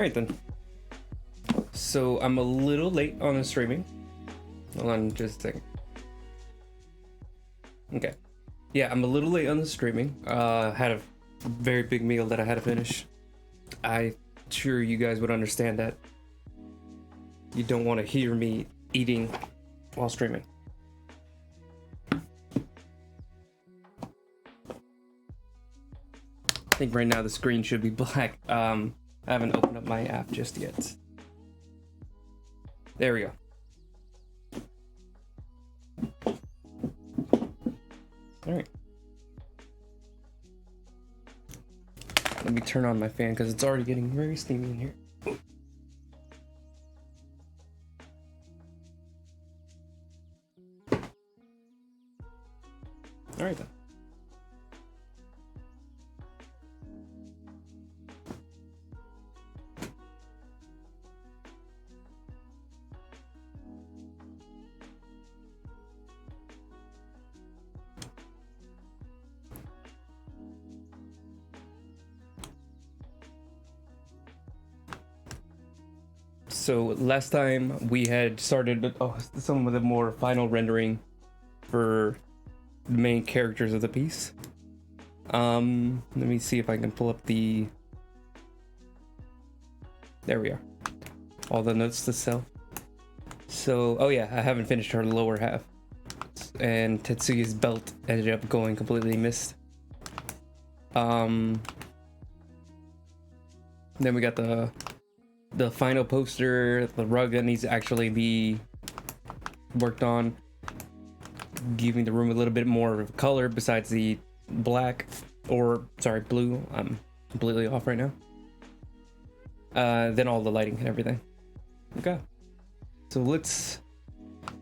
Alright then. So I'm a little late on the streaming. Hold on just a second. Okay. Yeah, I'm a little late on the streaming. Had a very big meal that I had to finish. I'm sure you guys would understand that. You don't want to hear me eating while streaming. I think right now the screen should be black. I haven't opened up my app just yet. There we go. Alright. Let me turn on my fan because it's already getting very steamy in here. Alright then. So last time we had started some of the more final rendering for the main characters of the piece. Let me see if I can pull up the... There we are. All the notes to self. So, oh yeah, I haven't finished her lower half. And Tetsuya's belt ended up going completely missed. Then we got the final poster, the rug that needs to actually be worked on, giving the room a little bit more of color besides the black, or sorry, blue. I'm completely off right now. Then all the lighting and everything. Okay, so let's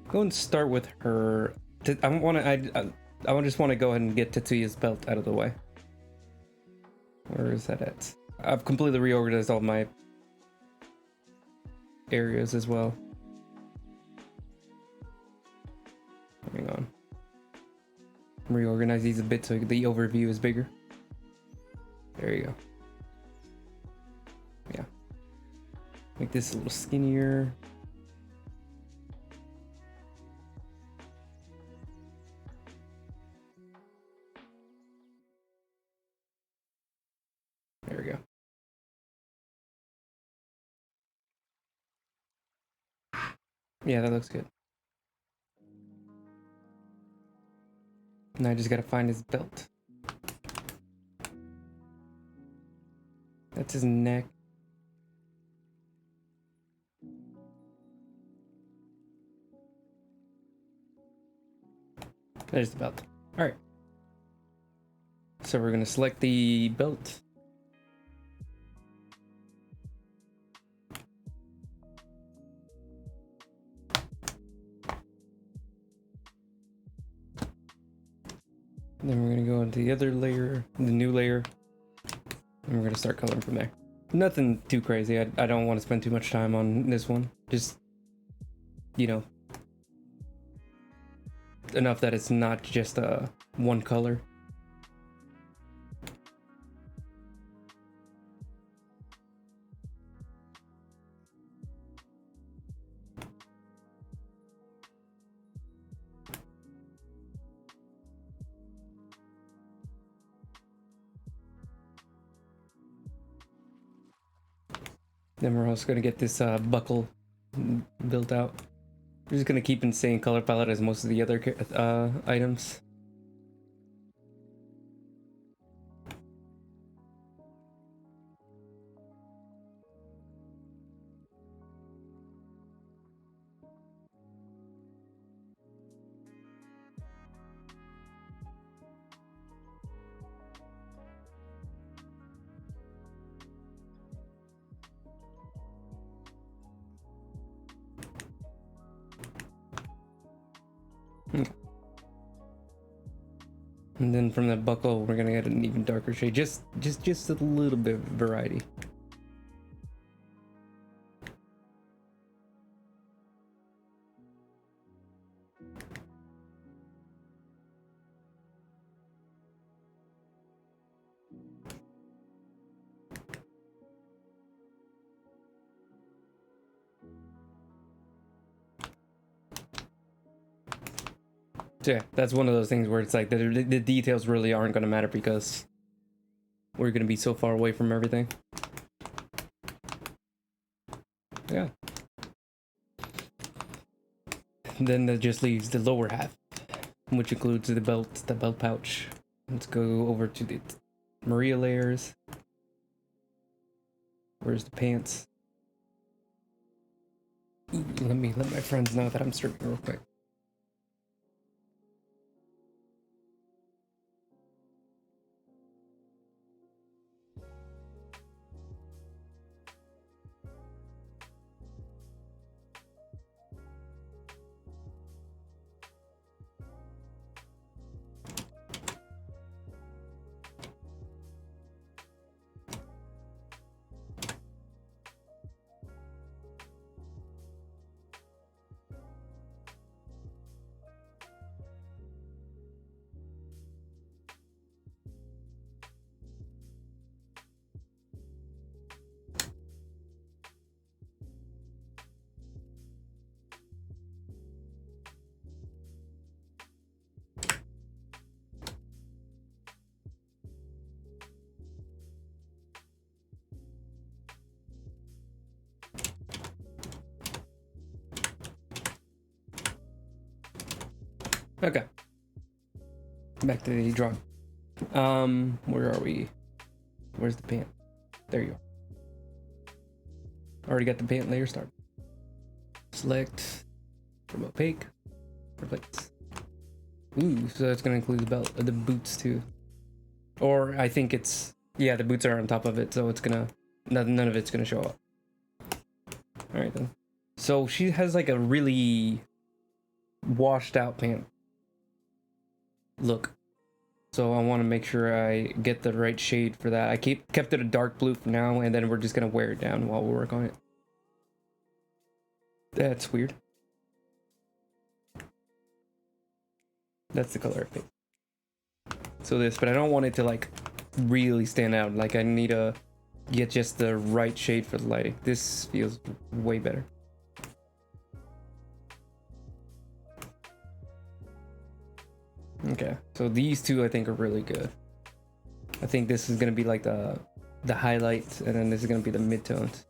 go and start with her. I just want to go ahead and get Tetsuya's belt out of the way. Where is that at? I've completely reorganized all my areas as well. Hang on. Reorganize these a bit so the overview is bigger. There you go. Yeah. Make this a little skinnier. There we go. Yeah, that looks good. Now I just gotta find his belt. That's his neck. There's the belt. Alright. So we're gonna select the belt. Then we're gonna go into the other layer, the new layer, and we're gonna start coloring from there. Nothing too crazy. I don't want to spend too much time on this one. Just, you know, enough that it's not just one color. Then we're also gonna get this buckle built out. We're just gonna keep in the same color palette as most of the other items. Okay. And then from the buckle, we're gonna get an even darker shade, just a little bit of variety. Yeah, that's one of those things where it's like the details really aren't going to matter because we're going to be so far away from everything. Yeah. Then that just leaves the lower half, which includes the belt pouch. Let's go over to the Maria layers. Where's the pants? Ooh, let my friends know that I'm stripping real quick. Okay. Back to the drawing. Where are we? Where's the pant? There you go. Already got the pant layer started. Select from opaque. Replace. Ooh, so that's gonna include the belt, the boots too. Or I think it's, yeah, the boots are on top of it, so it's gonna, none of it's gonna show up. All right then. So she has like a really washed out pant look. So I want to make sure I get the right shade for that. I kept it a dark blue for now, and then we're just gonna wear it down while we work on it. That's weird. That's the color I picked. So this, but I don't want it to like really stand out. Like I need to get just the right shade for the lighting. This feels way better. Okay, so these two I think are really good. I think this is gonna be like the highlights, and then this is gonna be the midtones.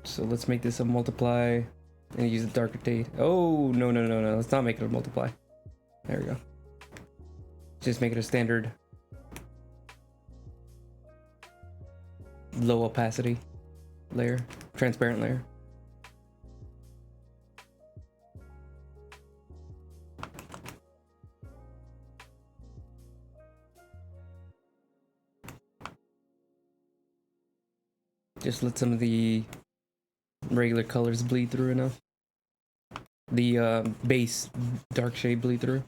So let's make this a multiply and use the darker shade. Oh, no. Let's not make it a multiply. There we go. Just make it a standard low opacity layer, transparent layer. Just let some of the regular colors bleed through enough. The base dark shade bleed through.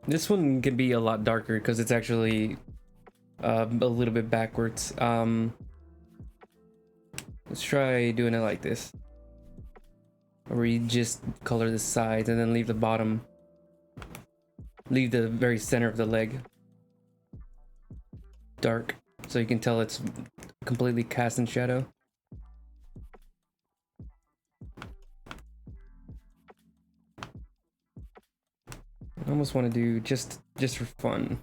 This one can be a lot darker because it's actually a little bit backwards. Let's try doing it like this, where you just color the sides and then leave the bottom, leave the very center of the leg dark, so you can tell it's completely cast in shadow. I almost want to do just for fun,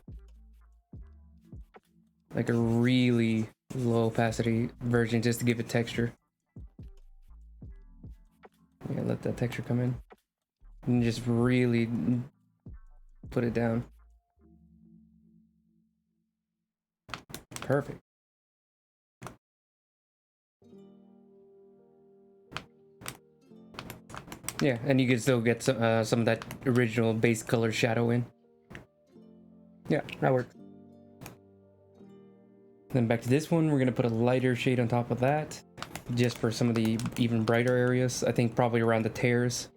like a really low opacity version, just to give it texture. Yeah, let that texture come in and just really put it down. Perfect. Yeah, and you can still get some of that original base color shadow in. Yeah, that works. Then back to this one, we're gonna put a lighter shade on top of that, just for some of the even brighter areas. I think probably around the tears.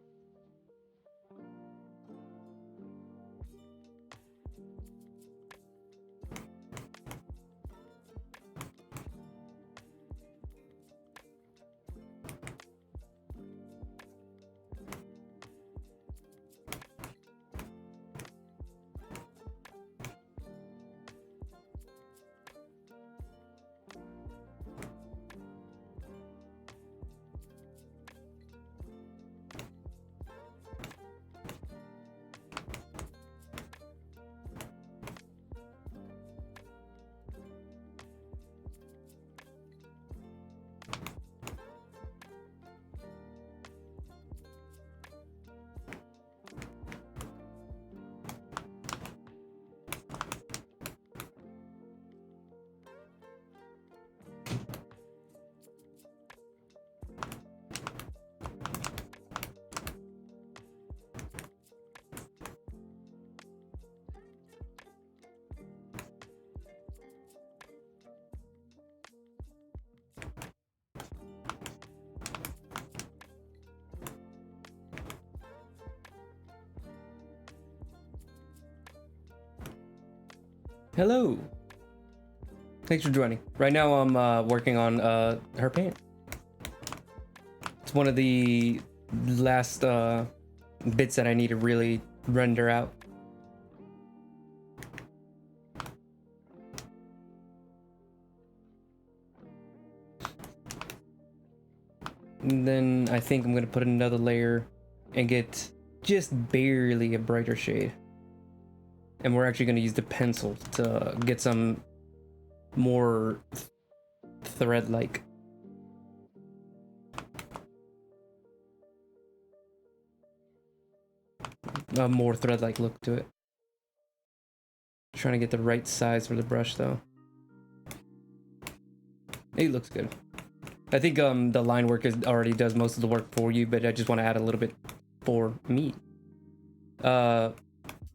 Hello. Thanks for joining. Right now I'm working on her pant. It's one of the last bits that I need to really render out. And then I think I'm gonna put another layer and get just barely a brighter shade. And we're actually going to use the pencil to get some more thread-like. A more thread-like look to it. Trying to get the right size for the brush though. It looks good. I think the line work already does most of the work for you, but I just want to add a little bit for me.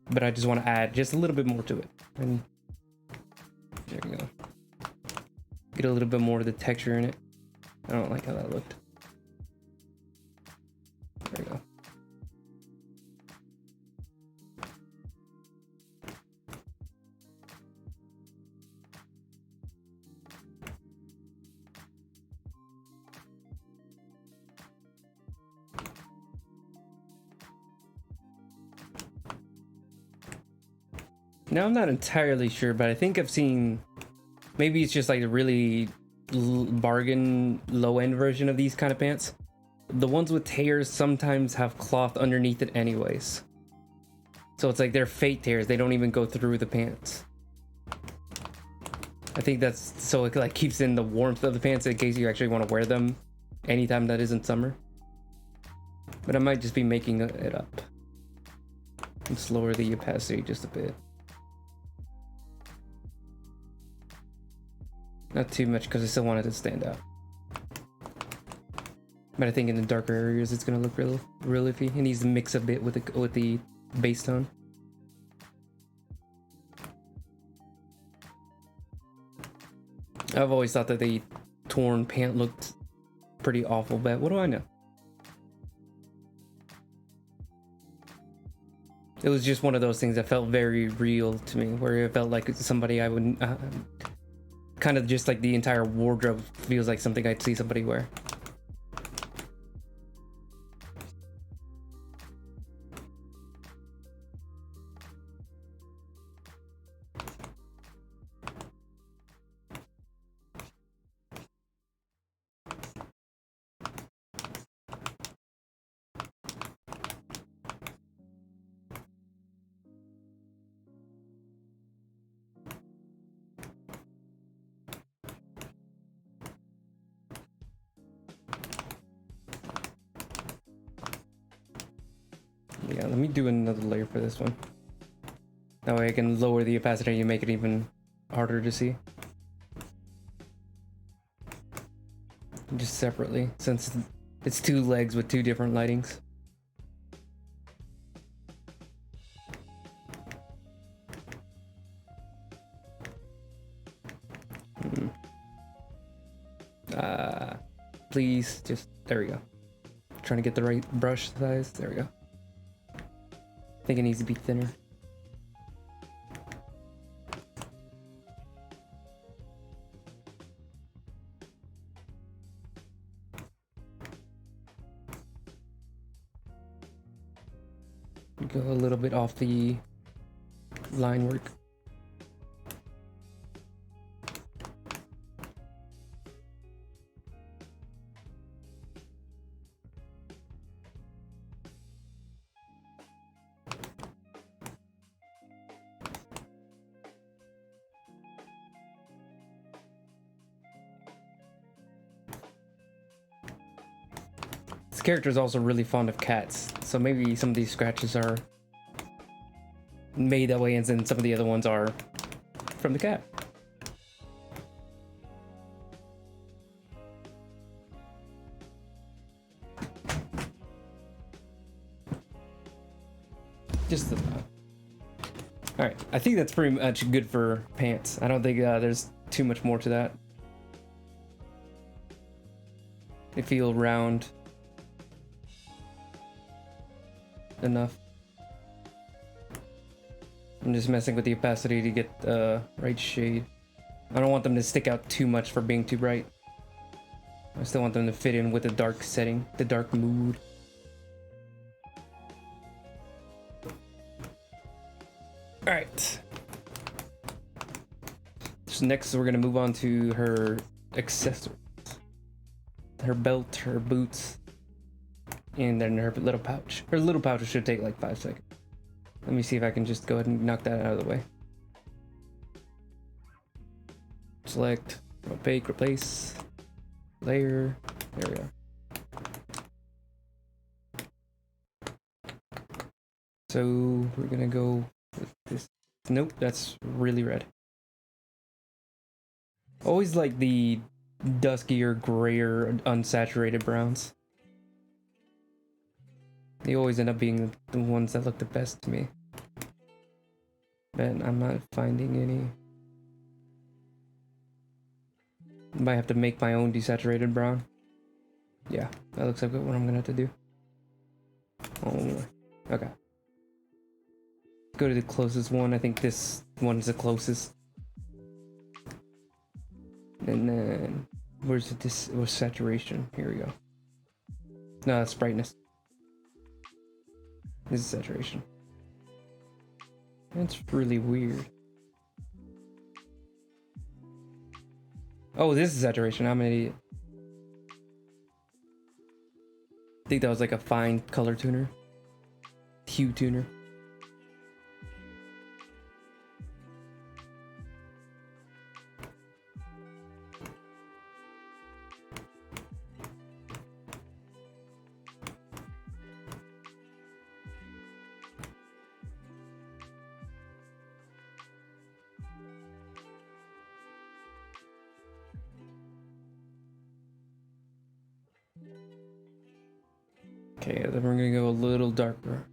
But I just want to add just a little bit more to it. And there we go. Get a little bit more of the texture in it. I don't like how that looked. There we go. Now I'm not entirely sure, but I think I've seen, maybe it's just like a really bargain low-end version of these kind of pants. The ones with tears sometimes have cloth underneath it anyways. So it's like they're fake tears, they don't even go through the pants. I think that's so it like keeps in the warmth of the pants in case you actually want to wear them anytime that isn't summer. But I might just be making it up. Let's lower the opacity just a bit. Not too much because I still want it to stand out. But I think in the darker areas it's gonna look real iffy. It needs to mix a bit with the base tone. I've always thought that the torn pant looked pretty awful, but what do I know? It was just one of those things that felt very real to me, where it felt like somebody I would kind of just like the entire wardrobe feels like something I'd see somebody wear. Yeah, let me do another layer for this one. That way I can lower the opacity and make it even harder to see. Just separately, since it's two legs with two different lightings. Please, just, there we go. Trying to get the right brush size. There we go. I think it needs to be thinner. Go a little bit off the line work. This character is also really fond of cats, so maybe some of these scratches are made that way, and then some of the other ones are from the cat. Just the... Alright, I think that's pretty much good for pants. I don't think there's too much more to that. They feel round enough. I'm just messing with the opacity to get the right shade. I don't want them to stick out too much for being too bright. I still want them to fit in with the dark setting, the dark mood. Alright. So next we're gonna move on to her accessories. Her belt, her boots, and then her little pouch. Her little pouch should take like 5 seconds. Let me see if I can just go ahead and knock that out of the way. Select, opaque, replace, layer. There we are. So we're gonna go with this. Nope, that's really red. Always like the duskier, grayer, unsaturated browns. They always end up being the ones that look the best to me. But I'm not finding any. Might have to make my own desaturated brown. Yeah, that looks like what I'm gonna have to do. Oh, okay. Go to the closest one. I think this one's the closest. And then, where's saturation? Here we go. No, that's brightness. This is saturation. That's really weird. Oh, this is saturation. I'm an idiot. I think that was like a fine color tuner. Hue tuner. Okay, then we're gonna go a little darker.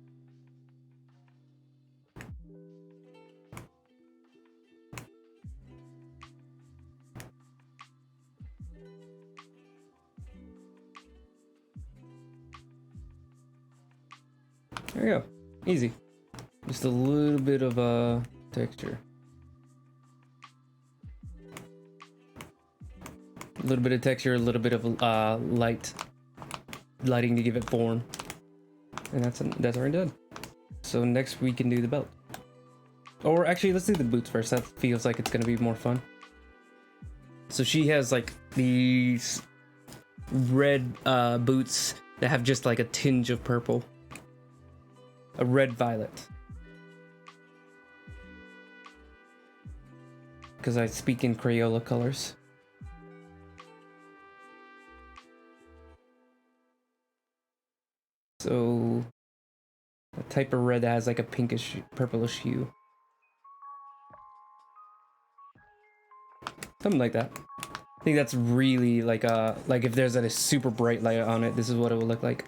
There we go. Easy. Just a little bit of texture. A little bit of texture, a little bit of lighting to give it form, and that's already done. So next we can do the belt, or actually let's do the boots first. That feels like it's gonna be more fun. So she has like these red boots that have just like a tinge of purple, a red violet, because I speak in Crayola colors. So, a type of red that has like a pinkish, purplish hue. Something like that. I think that's really like if there's a super bright light on it, this is what it would look like.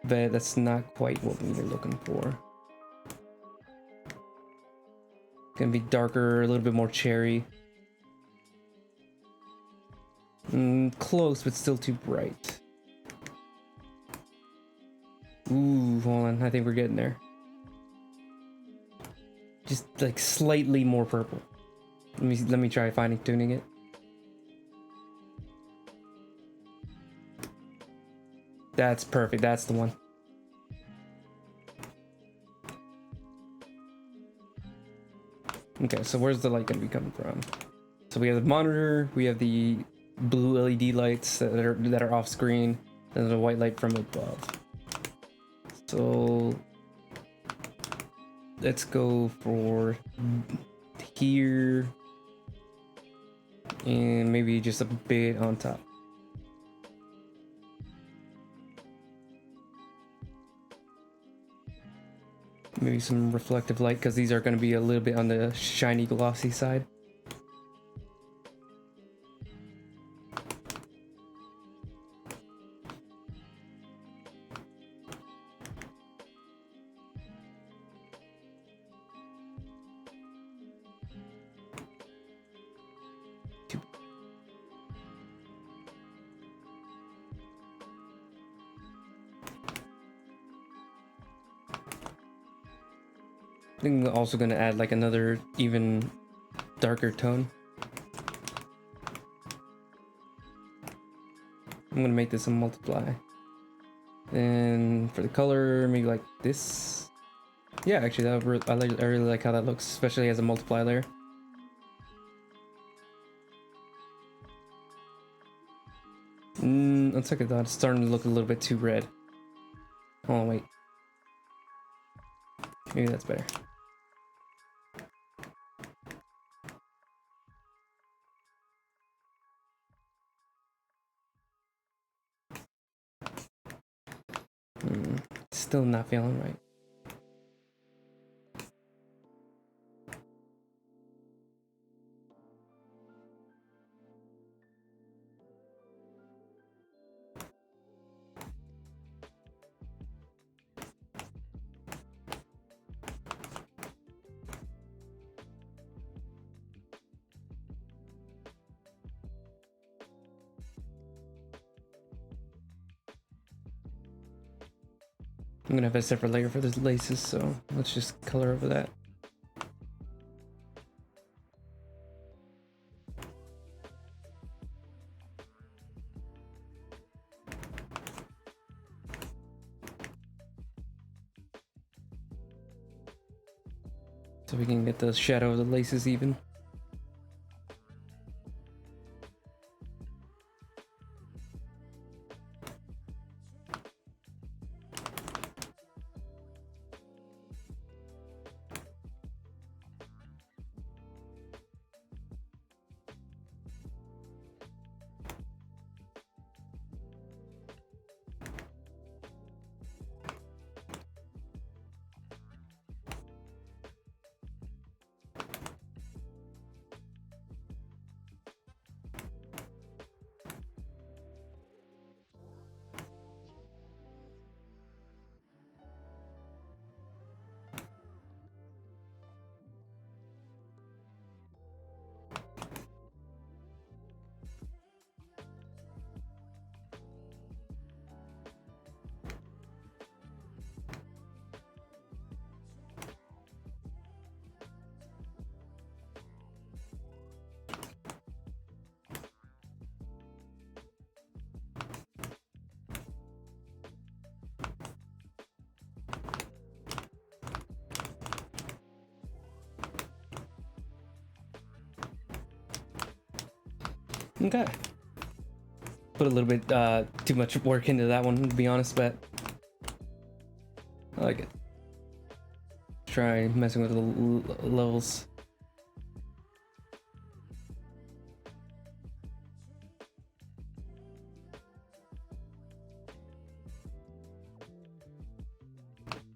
But that's not quite what we were looking for. It's gonna be darker, a little bit more cherry. close, but still too bright. Ooh, hold on. I think we're getting there. Just like slightly more purple. Let me try fine tuning it. That's perfect. That's the one. Okay, so where's the light gonna be coming from? So we have the monitor, we have the blue LED lights that are off screen, and the white light from above. So let's go for here and maybe just a bit on top. Maybe some reflective light, because these are going to be a little bit on the shiny glossy side. I think I'm also going to add like another even darker tone. I'm going to make this a multiply. And for the color, maybe like this. Yeah, actually, I really like how that looks, especially as a multiply layer. Let's look at that. It's starting to look a little bit too red. Oh, wait. Maybe that's better. Still not feeling right. I'm gonna have a separate layer for the laces, so let's just color over that. So we can get the shadow of the laces even. Okay. Put a little bit too much work into that one, to be honest, but I like it. Try messing with the levels.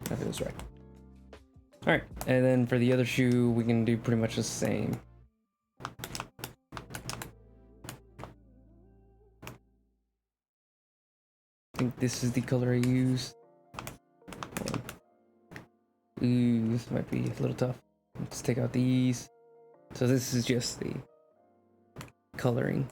That feels right. Alright, and then for the other shoe, we can do pretty much the same. I think this is the color I use. Ooh, this might be a little tough. Let's take out these. So this is just the coloring.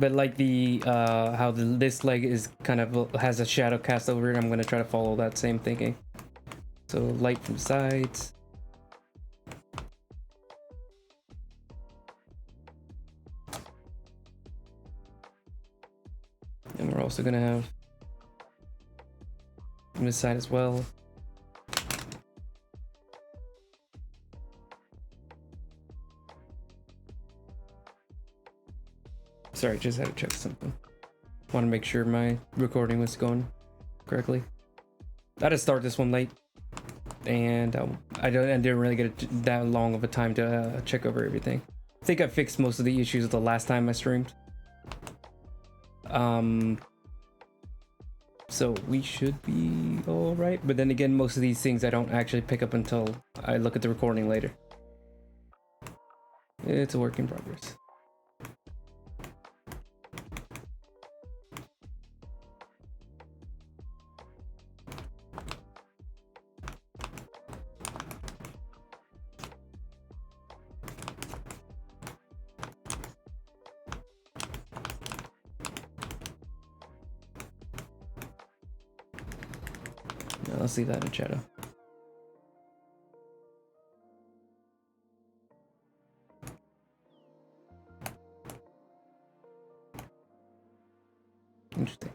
But like the how this leg is kind of has a shadow cast over it, I'm gonna try to follow that same thinking. So light from the sides. And we're also gonna have on this side as well. Sorry, just had to check something. Want to make sure my recording was going correctly. I had to start this one late, and I didn't really get that long of a time to check over everything. I think I fixed most of the issues the last time I streamed. So we should be all right. But then again, most of these things I don't actually pick up until I look at the recording later. It's a work in progress. I'll see that in shadow. Interesting.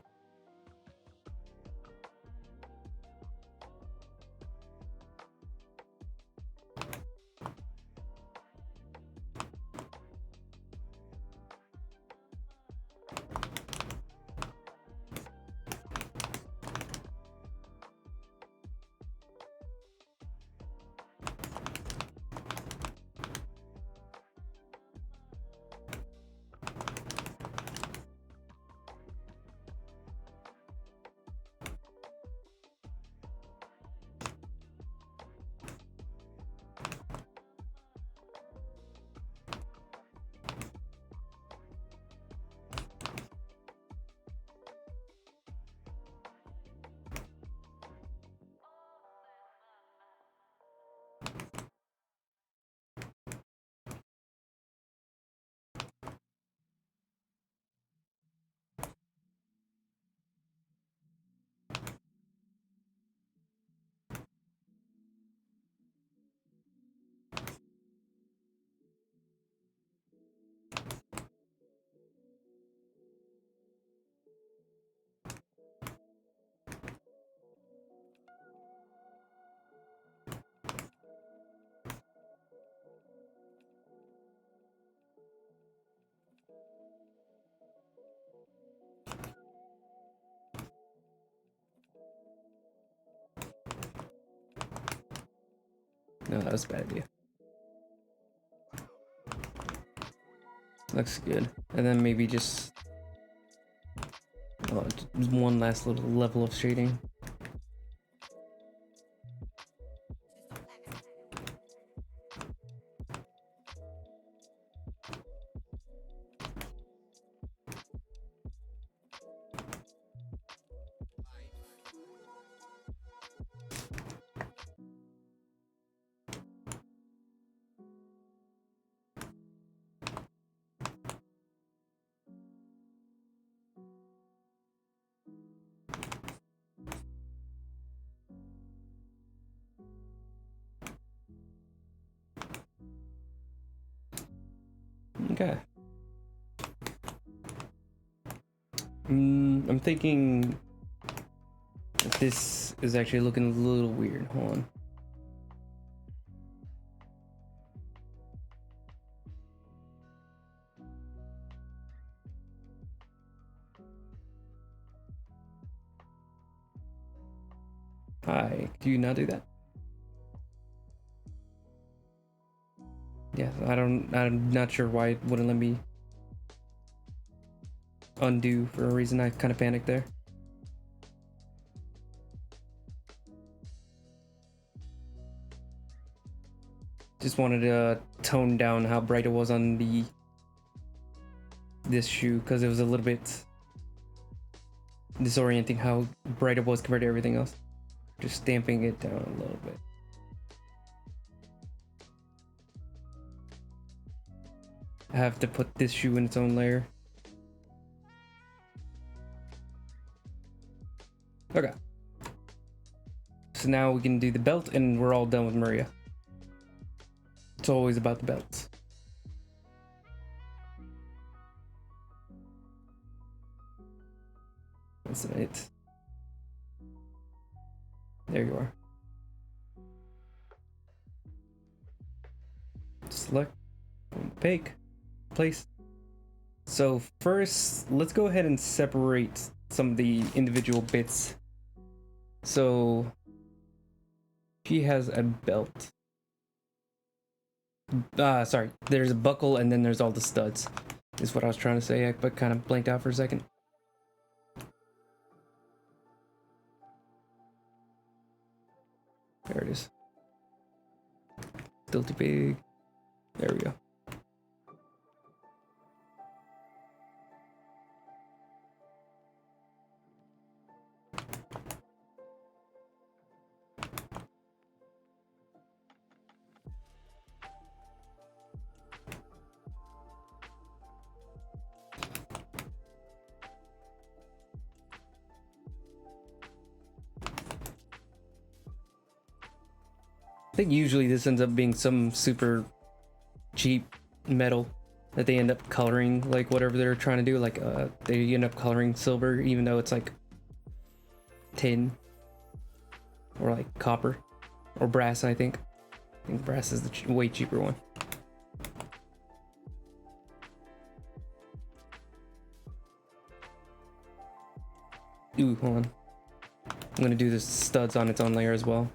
No, that was a bad idea. Looks good. And then maybe just one last little level of shading. Okay. I'm thinking this is actually looking a little weird. Hold on. Hi, do you not do that? Yeah, I'm not sure why it wouldn't let me undo for a reason. I kind of panicked there. Just wanted to tone down how bright it was on this shoe because it was a little bit disorienting how bright it was compared to everything else. Just stamping it down a little bit. I have to put this shoe in its own layer. Okay. So now we can do the belt and we're all done with Maria. It's always about the belts. That's it. There you are. Select, pick, place. So first, let's go ahead and separate some of the individual bits. So she has a belt. Sorry, there's a buckle and then there's all the studs. Is what I was trying to say, but kind of blanked out for a second. There it is. Still too big. There we go. I think usually this ends up being some super cheap metal that they end up coloring, like whatever they're trying to do. Like they end up coloring silver even though it's like tin or like copper or brass. I think brass is the way cheaper one. Ooh, hold on, I'm gonna do the studs on its own layer as well.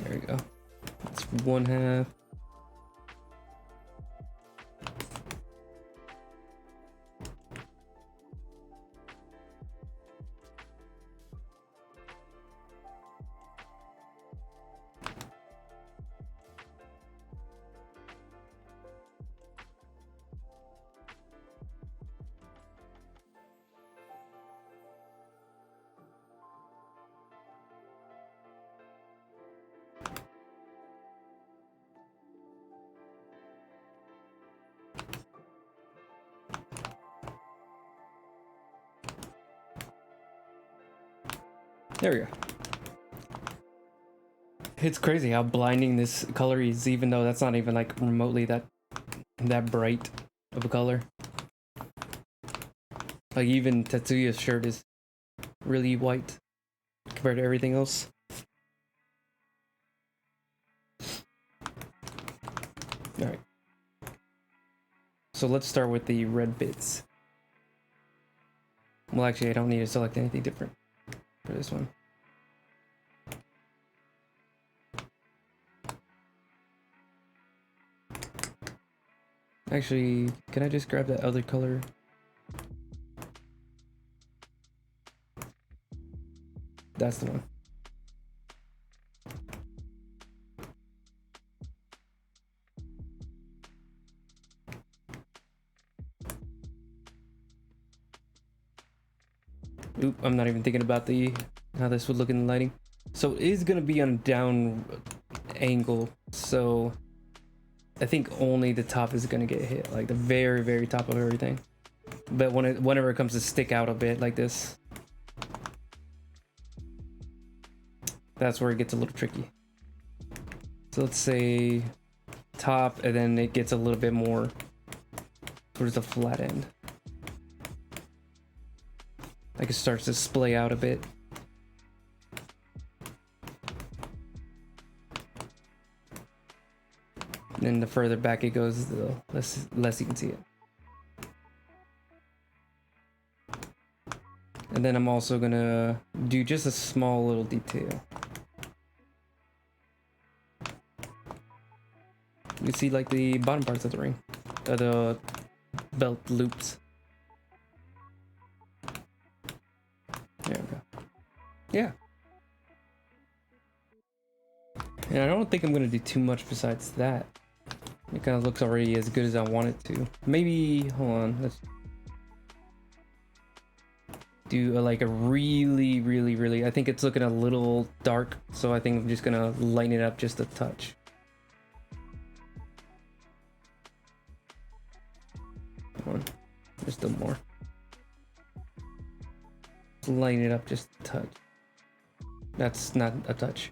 There we go. That's one half. There we go. It's crazy how blinding this color is, even though that's not even like remotely that bright of a color. Like even Tetsuya's shirt is really white compared to everything else. Alright. So let's start with the red bits. Well, actually, I don't need to select anything different for this one. Actually, can I just grab that other color? That's the one. Oop, I'm not even thinking about how this would look in the lighting. So it is gonna be on a down angle, so I think only the top is gonna get hit, like the very, very top of everything. But whenever it comes to stick out a bit like this, that's where it gets a little tricky. So let's say top, and then it gets a little bit more towards the flat end. Like it starts to splay out a bit. And then the further back it goes, the less you can see it. And then I'm also gonna do just a small little detail. You see like the bottom parts of the ring, the belt loops. There we go. Yeah, And I don't think I'm gonna do too much besides that. It kind of looks already as good as I want it to. Maybe, hold on, let's do like a really, I think it's looking a little dark, so I think I'm just gonna lighten it up just a touch. Come on, just a more. Lighten it up just a touch. That's not a touch.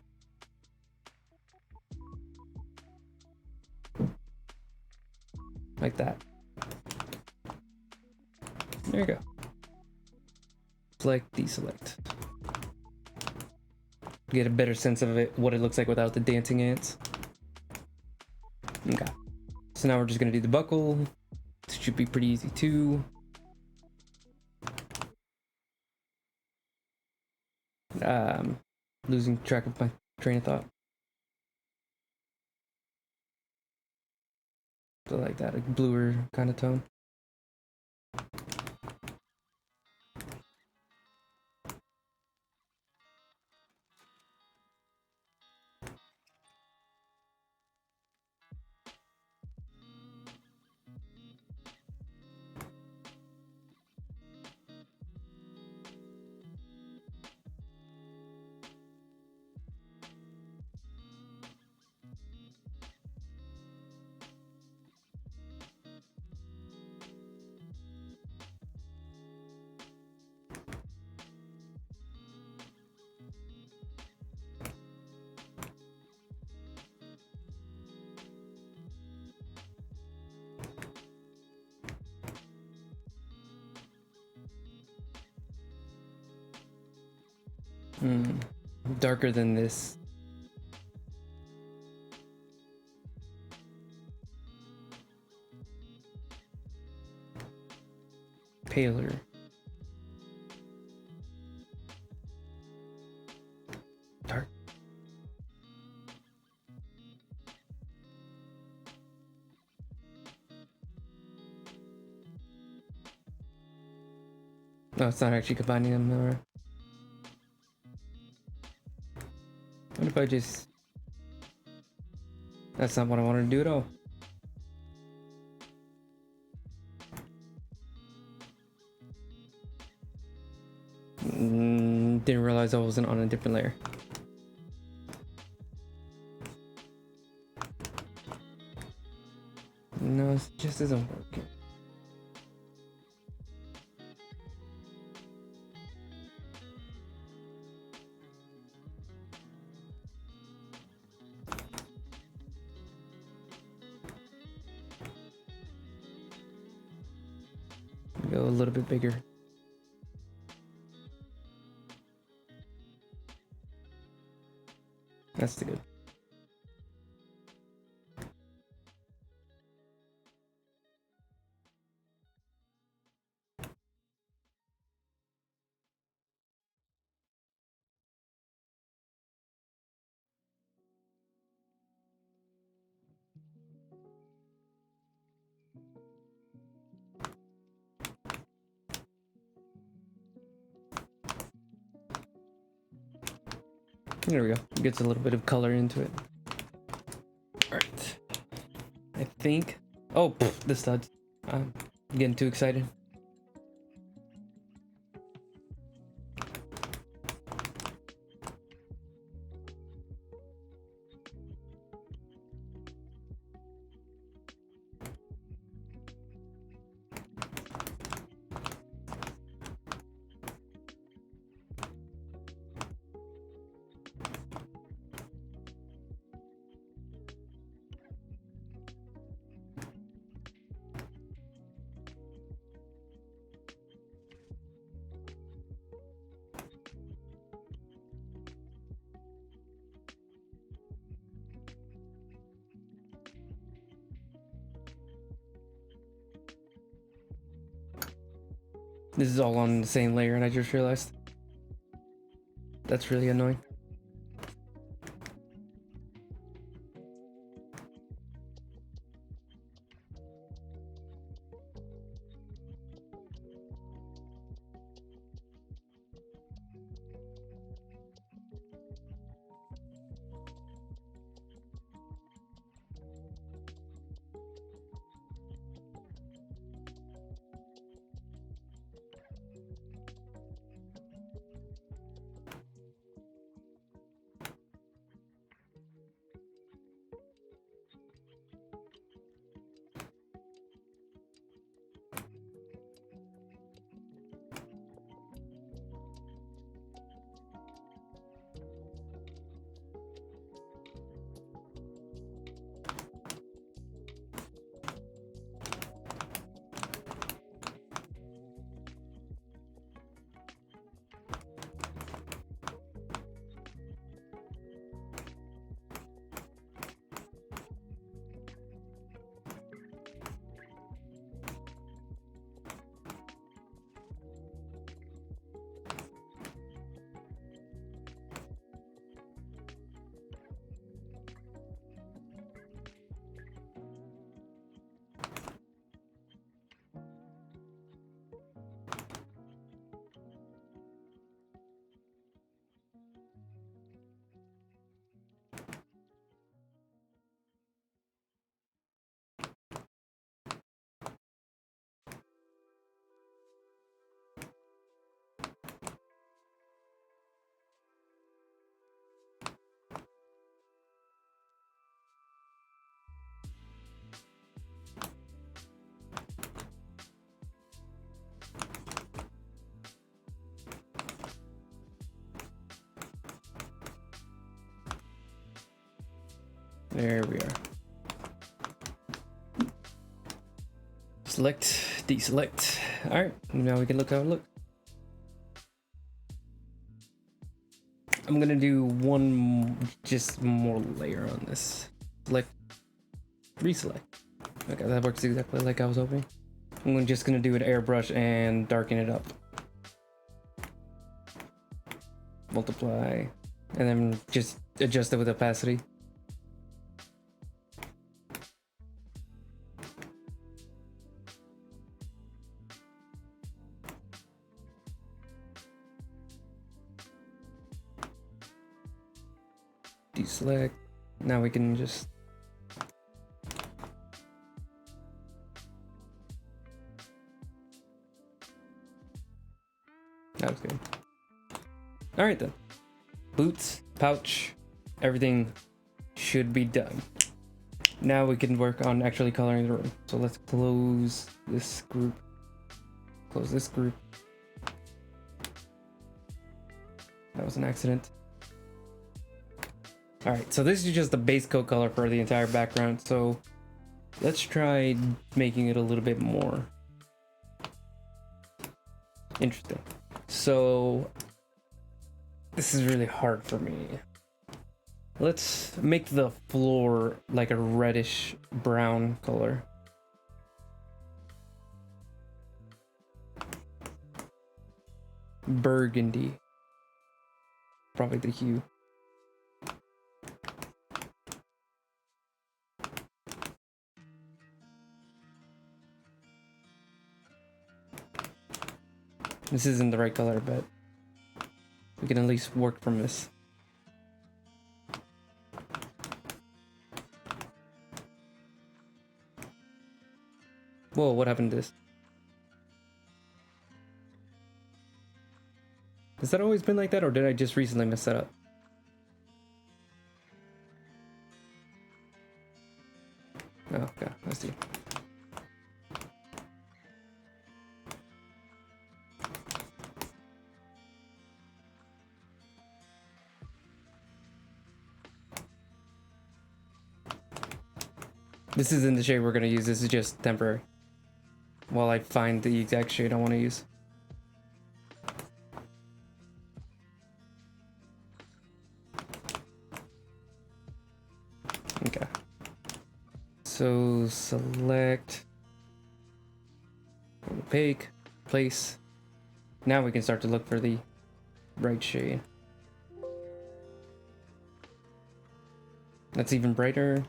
Like that. There you go. Select, deselect. Get a better sense of it, what it looks like without the dancing ants. Okay. So now we're just gonna do the buckle. This should be pretty easy too. Losing track of my train of thought. So like that, a bluer kind of tone. Darker than this. Paler. Dark. No, it's not actually combining them, alright. What if I just... That's not what I wanted to do at all. Didn't realize I wasn't on a different layer. No, it just isn't working. Go a little bit bigger. That's the good. There we go. Gets a little bit of color into it. Alright. I think... Oh, the studs. I'm getting too excited. This is all on the same layer, and I just realized. That's really annoying. There we are. Select, deselect. All right, now we can look how it looks. I'm gonna do just more layer on this. Select, reselect. Okay, that works exactly like I was hoping. I'm just gonna do an airbrush and darken it up. Multiply, and then just adjust it with opacity. Deselect. Now we can just that was good. All right then. Boots, pouch, everything should be done. Now we can work on actually coloring the room. So let's close this group. Close this group. That was an accident. All right, so this is just the base coat color for the entire background. So let's try making it a little bit more interesting. So this is really hard for me. Let's make the floor like a reddish brown color. Burgundy. Probably the hue. This isn't the right color, but we can at least work from this. Whoa, what happened to this? Has that always been like that, or did I just recently mess that up? Oh, okay, I see. This isn't the shade we're gonna use, this is just temporary. While I find the exact shade I want to use. Okay. So select opaque, place. Now we can start to look for the right shade. That's even brighter.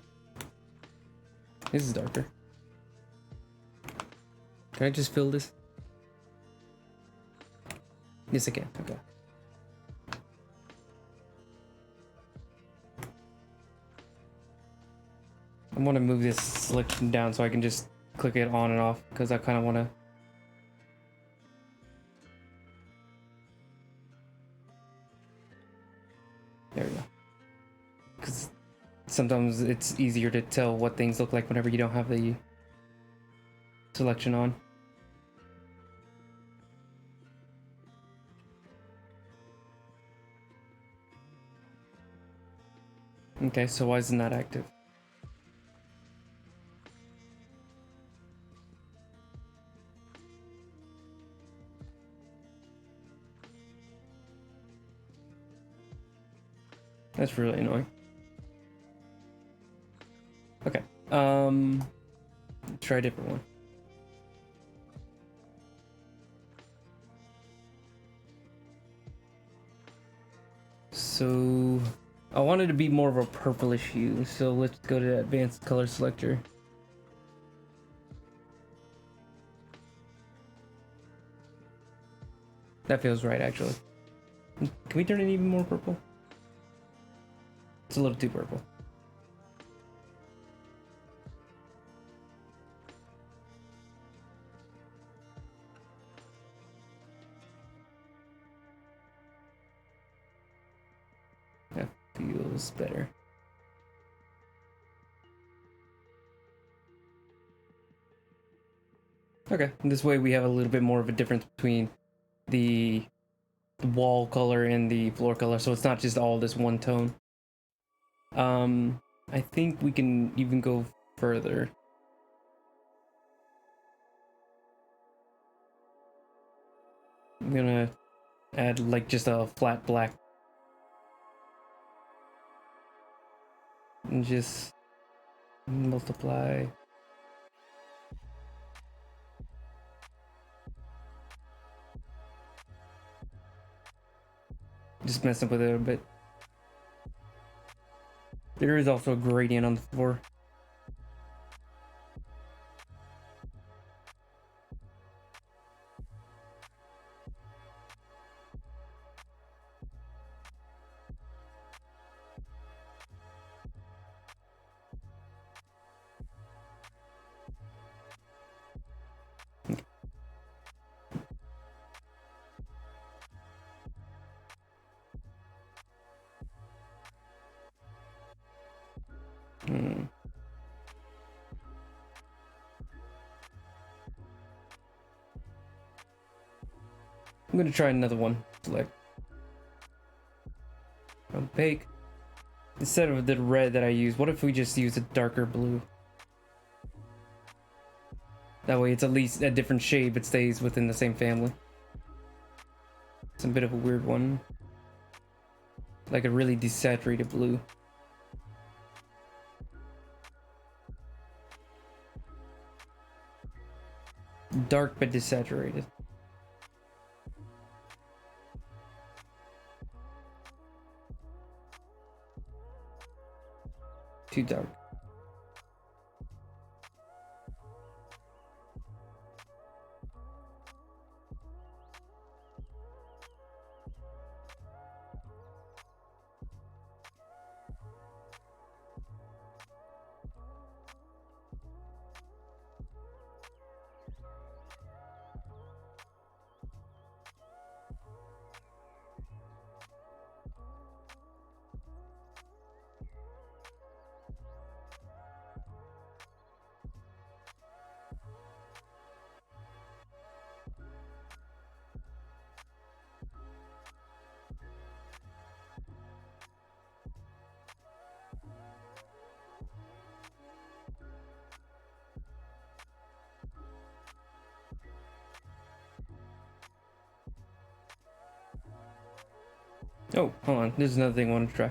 This is darker. Can I just fill this? Yes, I can. Okay. I want to move this selection down so I can just click it on and off because I kind of want to. There we go. Because sometimes it's easier to tell what things look like whenever you don't have the selection on. Okay, so why isn't that active? That's really annoying. Okay, try a different one. So I wanted to be more of a purplish hue, so let's go to advanced color selector. That feels right, actually. Can we turn it even more purple? It's a little too purple. That feels better. Okay, this way we have a little bit more of a difference between the wall color and the floor color, so it's not just all this one tone. I think we can even go further. I'm gonna add like just a flat black and just multiply. Just messing with it a bit. There is also a gradient on the floor. Hmm. I'm gonna try another one. Select opaque. Instead of the red that I use, what if we just use a darker blue? That way it's at least a different shade but stays within the same family. It's a bit of a weird one. Like a really desaturated blue. Dark but desaturated. Too dark. Oh, hold on. There's another thing I want to try.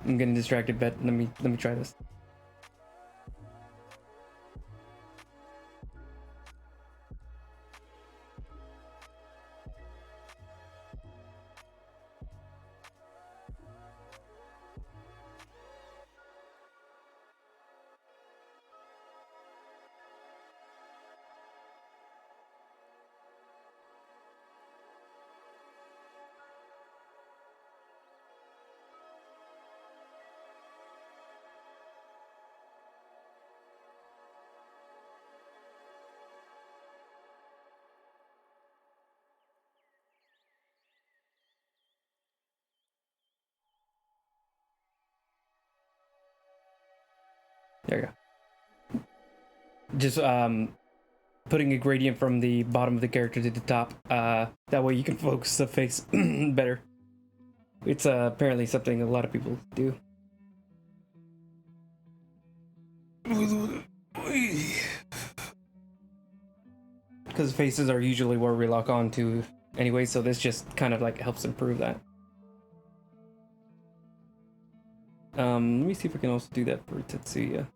I'm getting distracted, but let me try this. There you go. Just putting a gradient from the bottom of the character to the top. That way you can focus the face better. It's apparently something a lot of people do. Because faces are usually where we lock on to anyway, so this just kind of like helps improve that. Let me see if we can also do that for Tetsuya.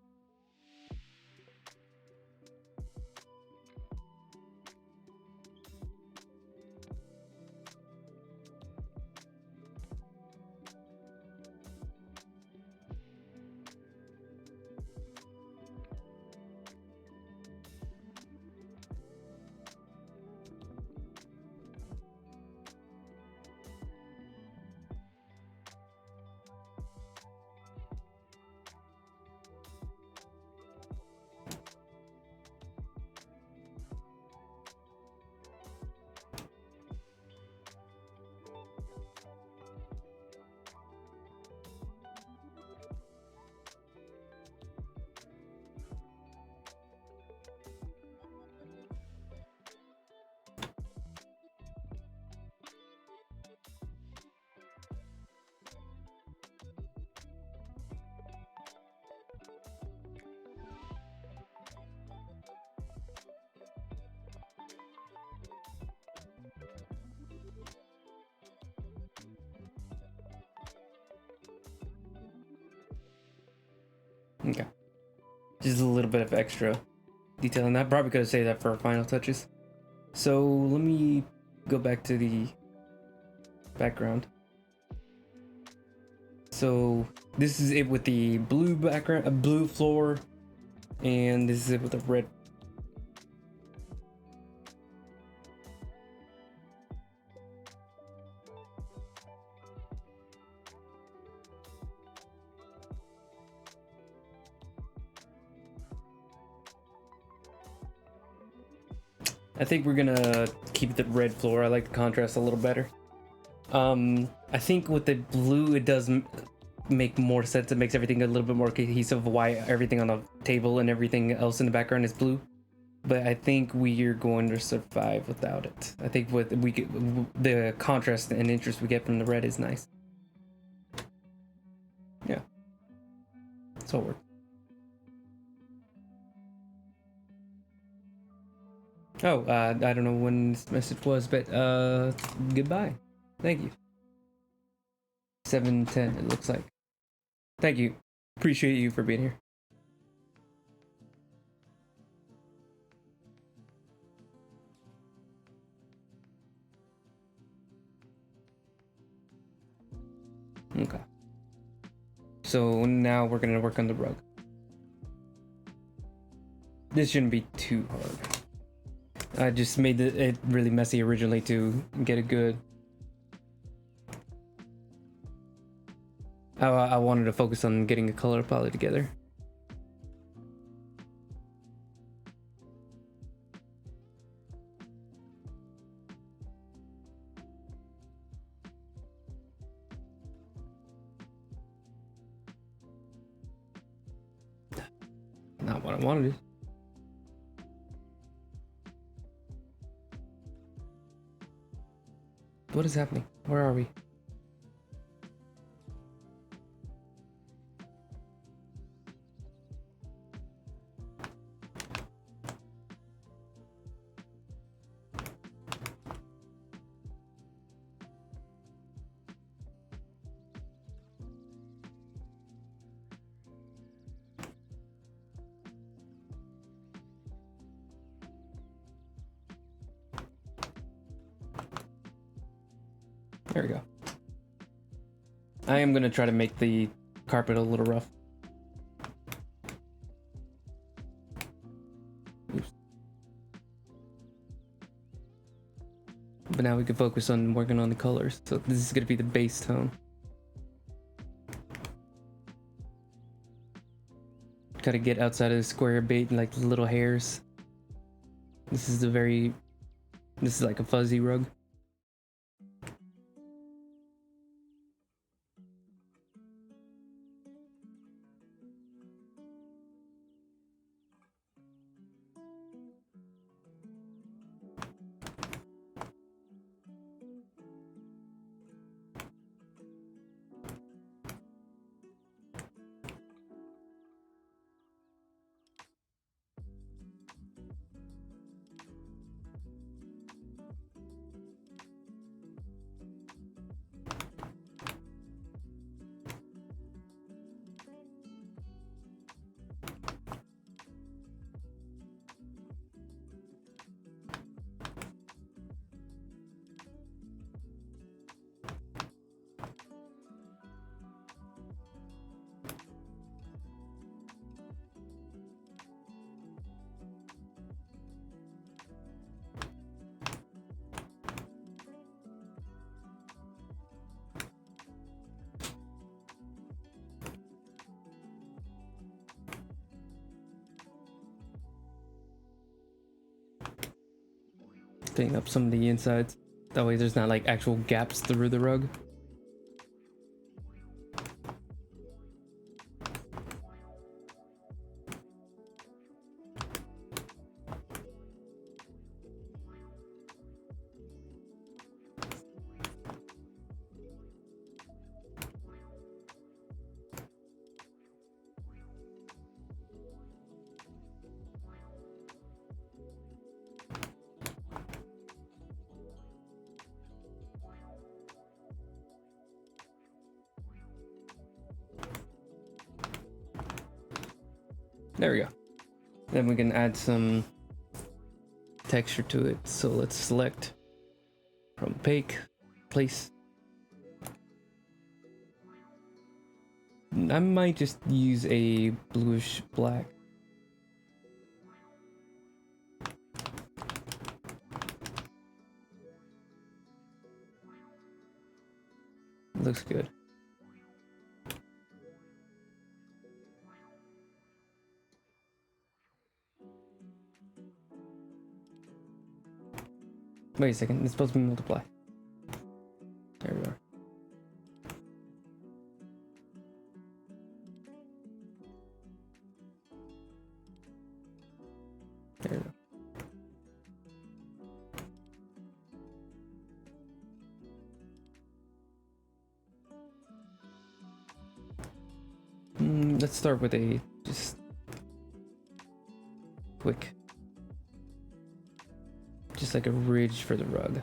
Okay. Just a little bit of extra detail, and I probably could have saved that for our final touches. So let me go back to the background. So this is it with the blue background, a blue floor, and this is it with the red. I think we're gonna keep the red floor. I like the contrast a little better. I think with the blue, it does make more sense. It makes everything a little bit more cohesive. Why everything on the table and everything else in the background is blue. But I think we are going to survive without it. I think with the contrast and interest we get from the red is nice. Yeah, so it works. Oh, I don't know when this message was, but goodbye. Thank you. 7:10 it looks like. Thank you. Appreciate you for being here. Okay. So now we're gonna work on the rug. This shouldn't be too hard. I just made it really messy originally to get it good. I wanted to focus on getting a color palette together. Not what I wanted. What is happening? Where are we? There we go. I am gonna try to make the carpet a little rough. Oops. But now we can focus on working on the colors. So this is gonna be the base tone. Gotta get outside of the square bait and like little hairs. This is like a fuzzy rug. Clean up some of the insides. That way there's not like actual gaps through the rug. There we go. Then we can add some texture to it. So let's select from opaque, place. I might just use a bluish black. Looks good. Wait a second, it's supposed to be multiply. There we are. There we go. Let's start with a just quick, just like a ridge for the rug.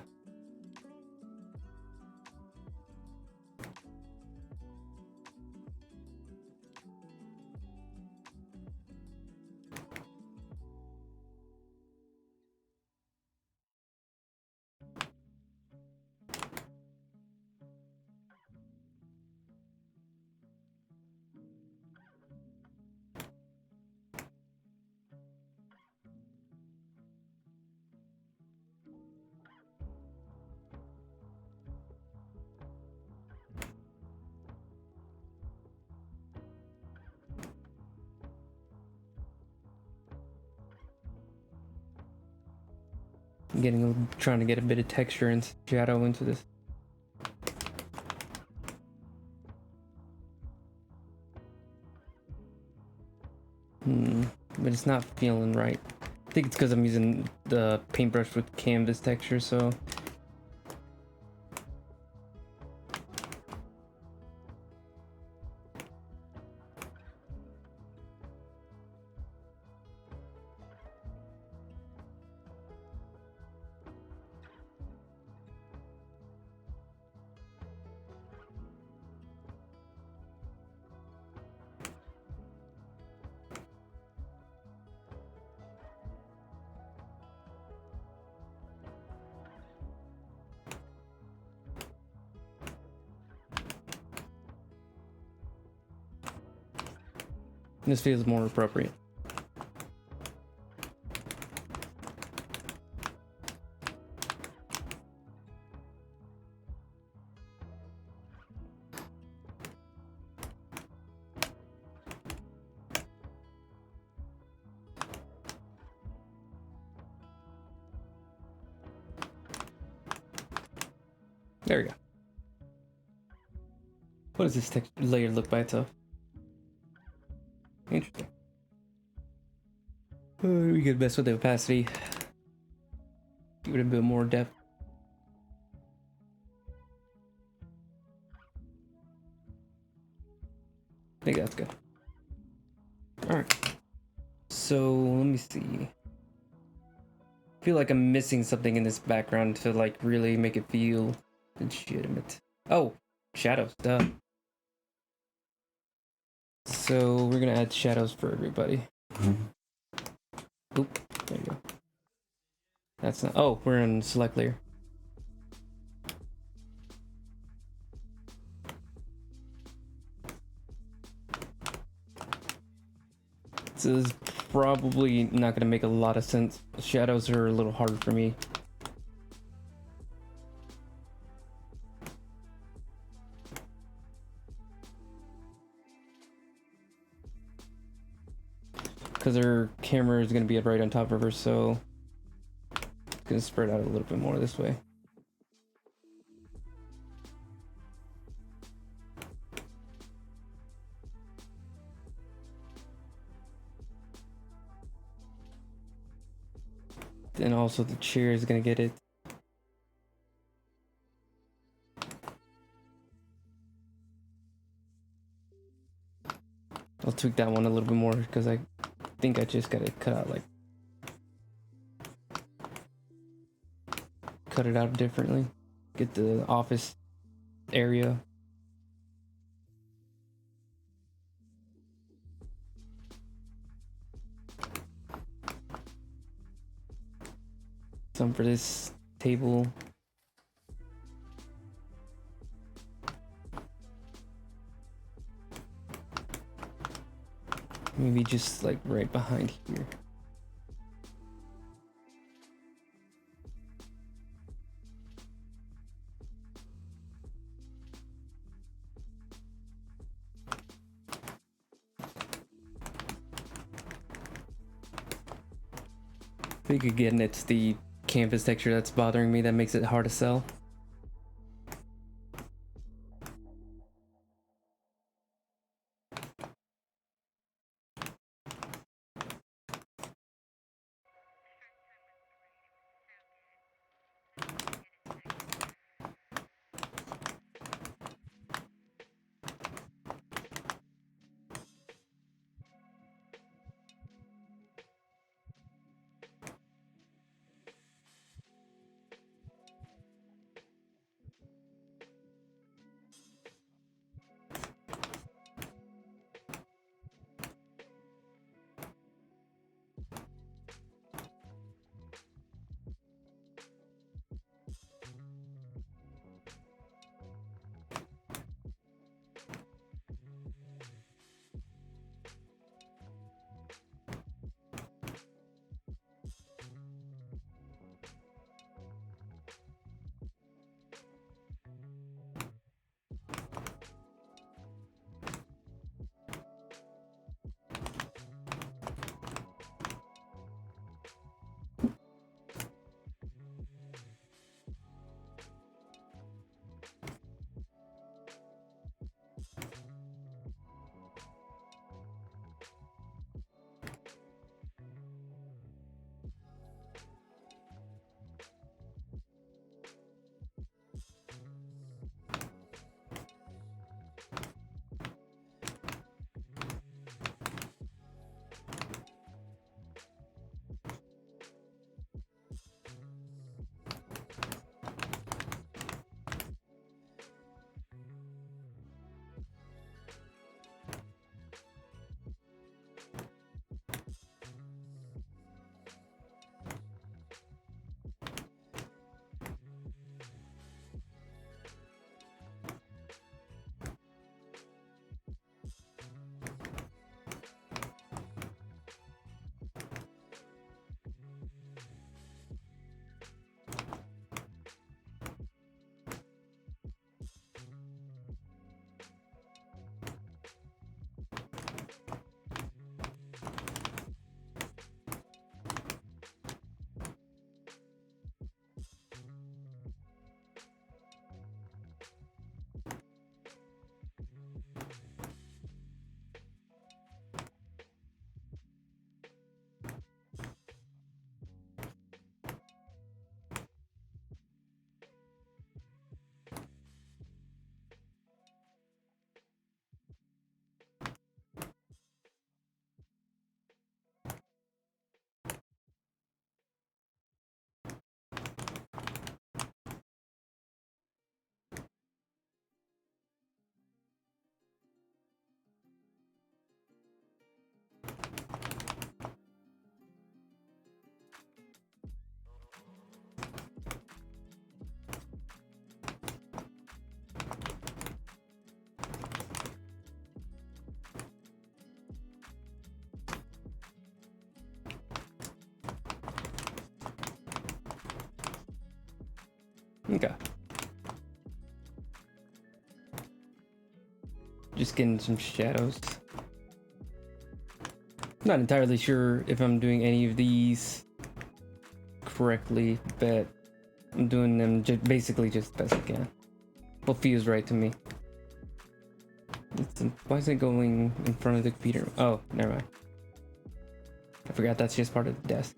Trying to get a bit of texture and shadow into this. But it's not feeling right. I think it's because I'm using the paintbrush with canvas texture, so. This feels more appropriate. There we go. What does this texture layer look by itself? Interesting. We could mess with the opacity. Give it a bit more depth. I think that's good. Alright. So, let me see. I feel like I'm missing something in this background to like really make it feel legitimate. Oh, shadows, duh. So we're gonna add shadows for everybody. Oop, there you go. That's not, oh, we're in select layer. This is probably not gonna make a lot of sense. Shadows are a little harder for me. Because her camera is going to be right on top of her, so it's going to spread out a little bit more this way. Then also the chair is going to get it. I'll tweak that one a little bit more because I think I just got to cut it out differently. Get the office area. some for this table. Maybe just like right behind here. I think again it's the canvas texture that's bothering me that makes it hard to sell. Okay. Just getting some shadows. Not entirely sure if I'm doing any of these correctly, but I'm doing them basically just the best I can. What feels right to me. Why is it going in front of the computer? Oh, never mind. I forgot that's just part of the desk.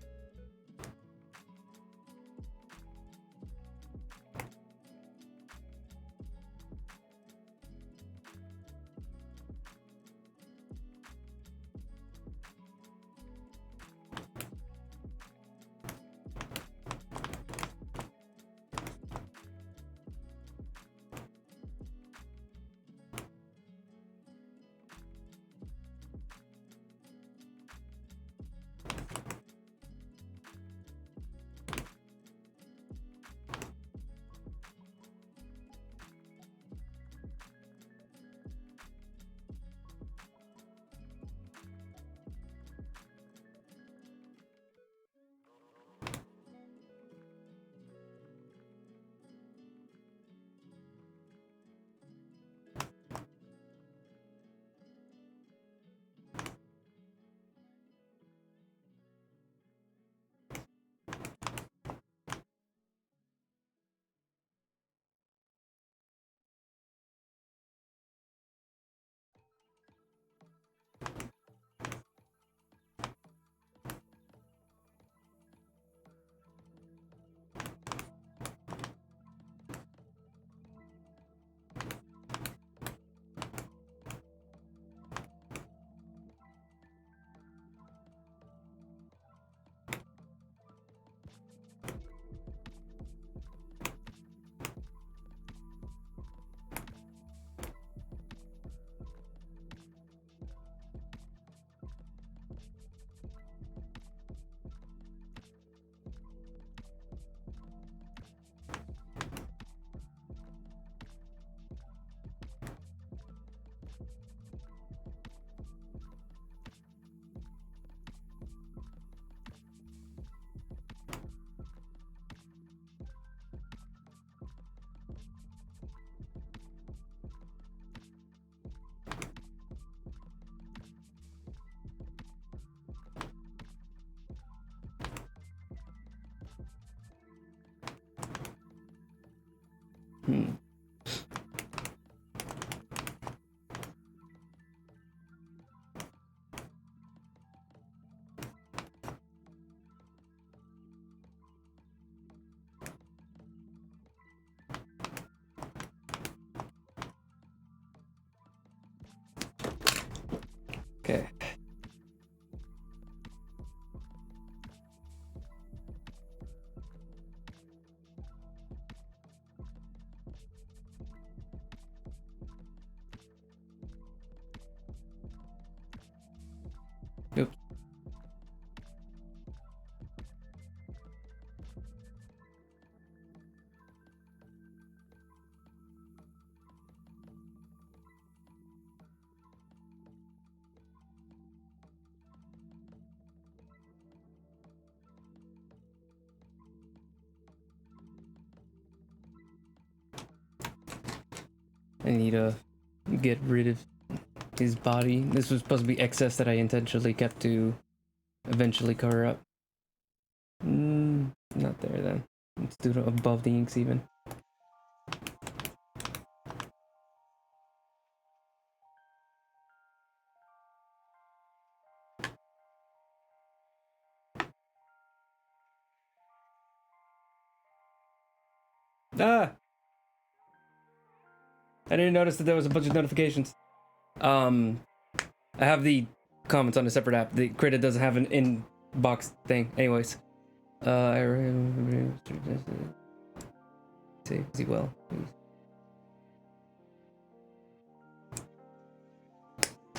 Hmm. Okay. Oops. I need to get rid of his body. This was supposed to be excess that I intentionally kept to eventually cover up. Not there then. Let's do it above the inks even. Ah! I didn't notice that there was a bunch of notifications. I have the comments on a separate app. The Creator doesn't have an inbox thing. Anyways. See well.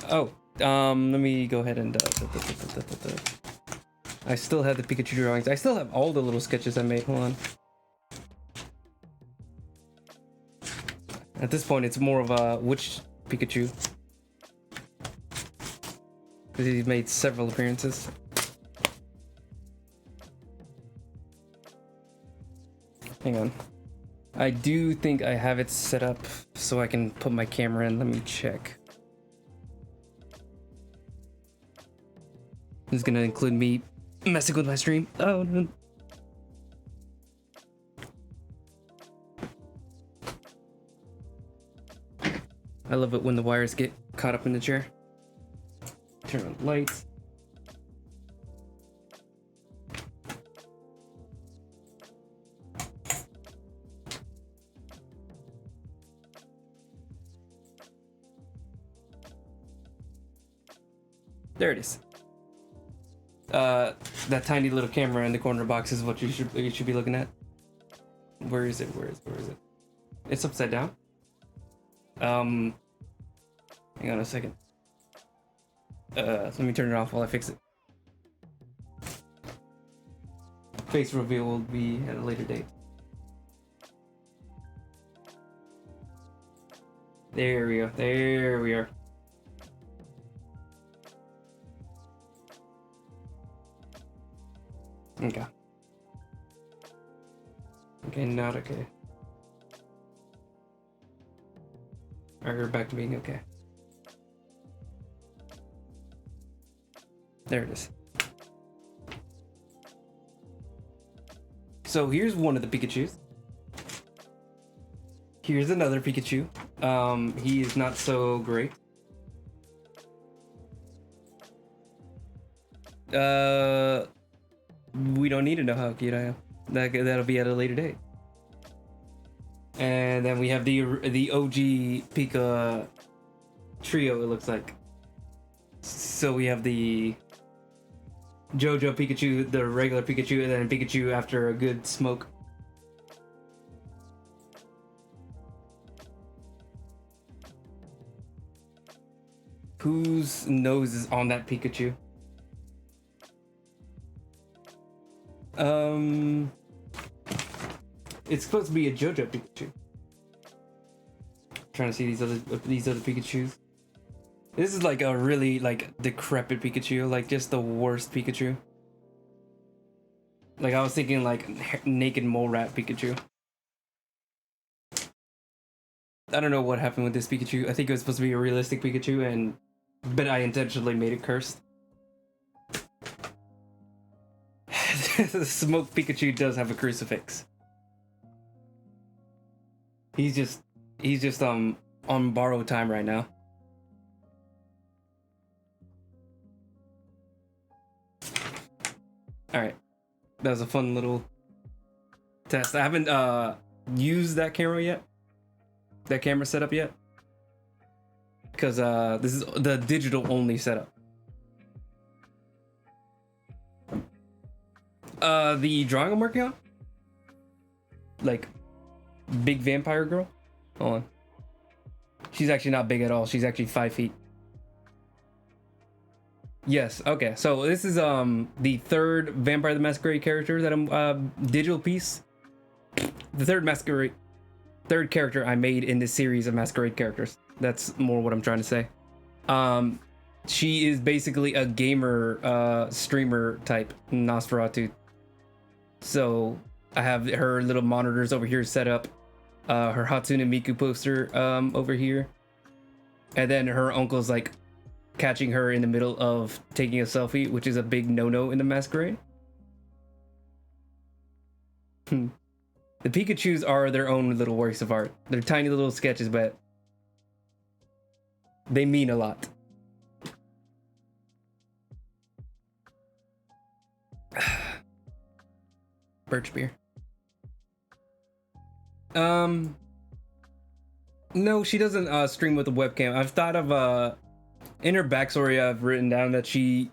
Oh, let me go ahead and I still have the Pikachu drawings. I still have all the little sketches I made. Hold on. At this point, it's more of a which Pikachu. Because he's made several appearances. Hang on. I do think I have it set up so I can put my camera in. Let me check. This is gonna include me messing with my stream. Oh, no. I love it when the wires get caught up in the chair. Turn on the lights. There it is. That tiny little camera in the corner box is what you should be looking at. Where is it? Where is it? It's upside down. Hang on a second. Let me turn it off while I fix it. Face reveal will be at a later date. There we go. There we are. Okay. Okay, not okay. Alright, we're back to being okay. There it is. So here's one of the Pikachus. Here's another Pikachu. He is not so great. We don't need to know how cute I am. That'll be at a later date. And then we have the OG Pika trio, it looks like. So we have the JoJo Pikachu, the regular Pikachu, and then Pikachu after a good smoke. Whose nose is on that Pikachu? It's supposed to be a JoJo Pikachu. Trying to see these other Pikachus. This is like a really like decrepit Pikachu, like just the worst Pikachu. Like I was thinking like naked mole rat Pikachu. I don't know what happened with this Pikachu. I think it was supposed to be a realistic Pikachu, but I intentionally made it cursed. The smoke Pikachu does have a crucifix. He's just on borrowed time right now. All right, that was a fun little test. I haven't used that camera setup yet, because this is the digital only setup. The drawing I'm working on, like big vampire girl. Hold on. She's actually not big at all. She's actually 5 feet. Yes. Okay. So this is the third Vampire the Masquerade character that I'm digital piece. The third character I made in this series of Masquerade characters. That's more what I'm trying to say. She is basically a gamer streamer type Nosferatu. So I have her little monitors over here set up. Her Hatsune Miku poster over here. And then her uncle's like catching her in the middle of taking a selfie, which is a big no-no in the Masquerade. The Pikachus are their own little works of art. They're tiny little sketches, but they mean a lot. Birch beer. No, she doesn't stream with a webcam. I've thought of in her backstory I've written down that she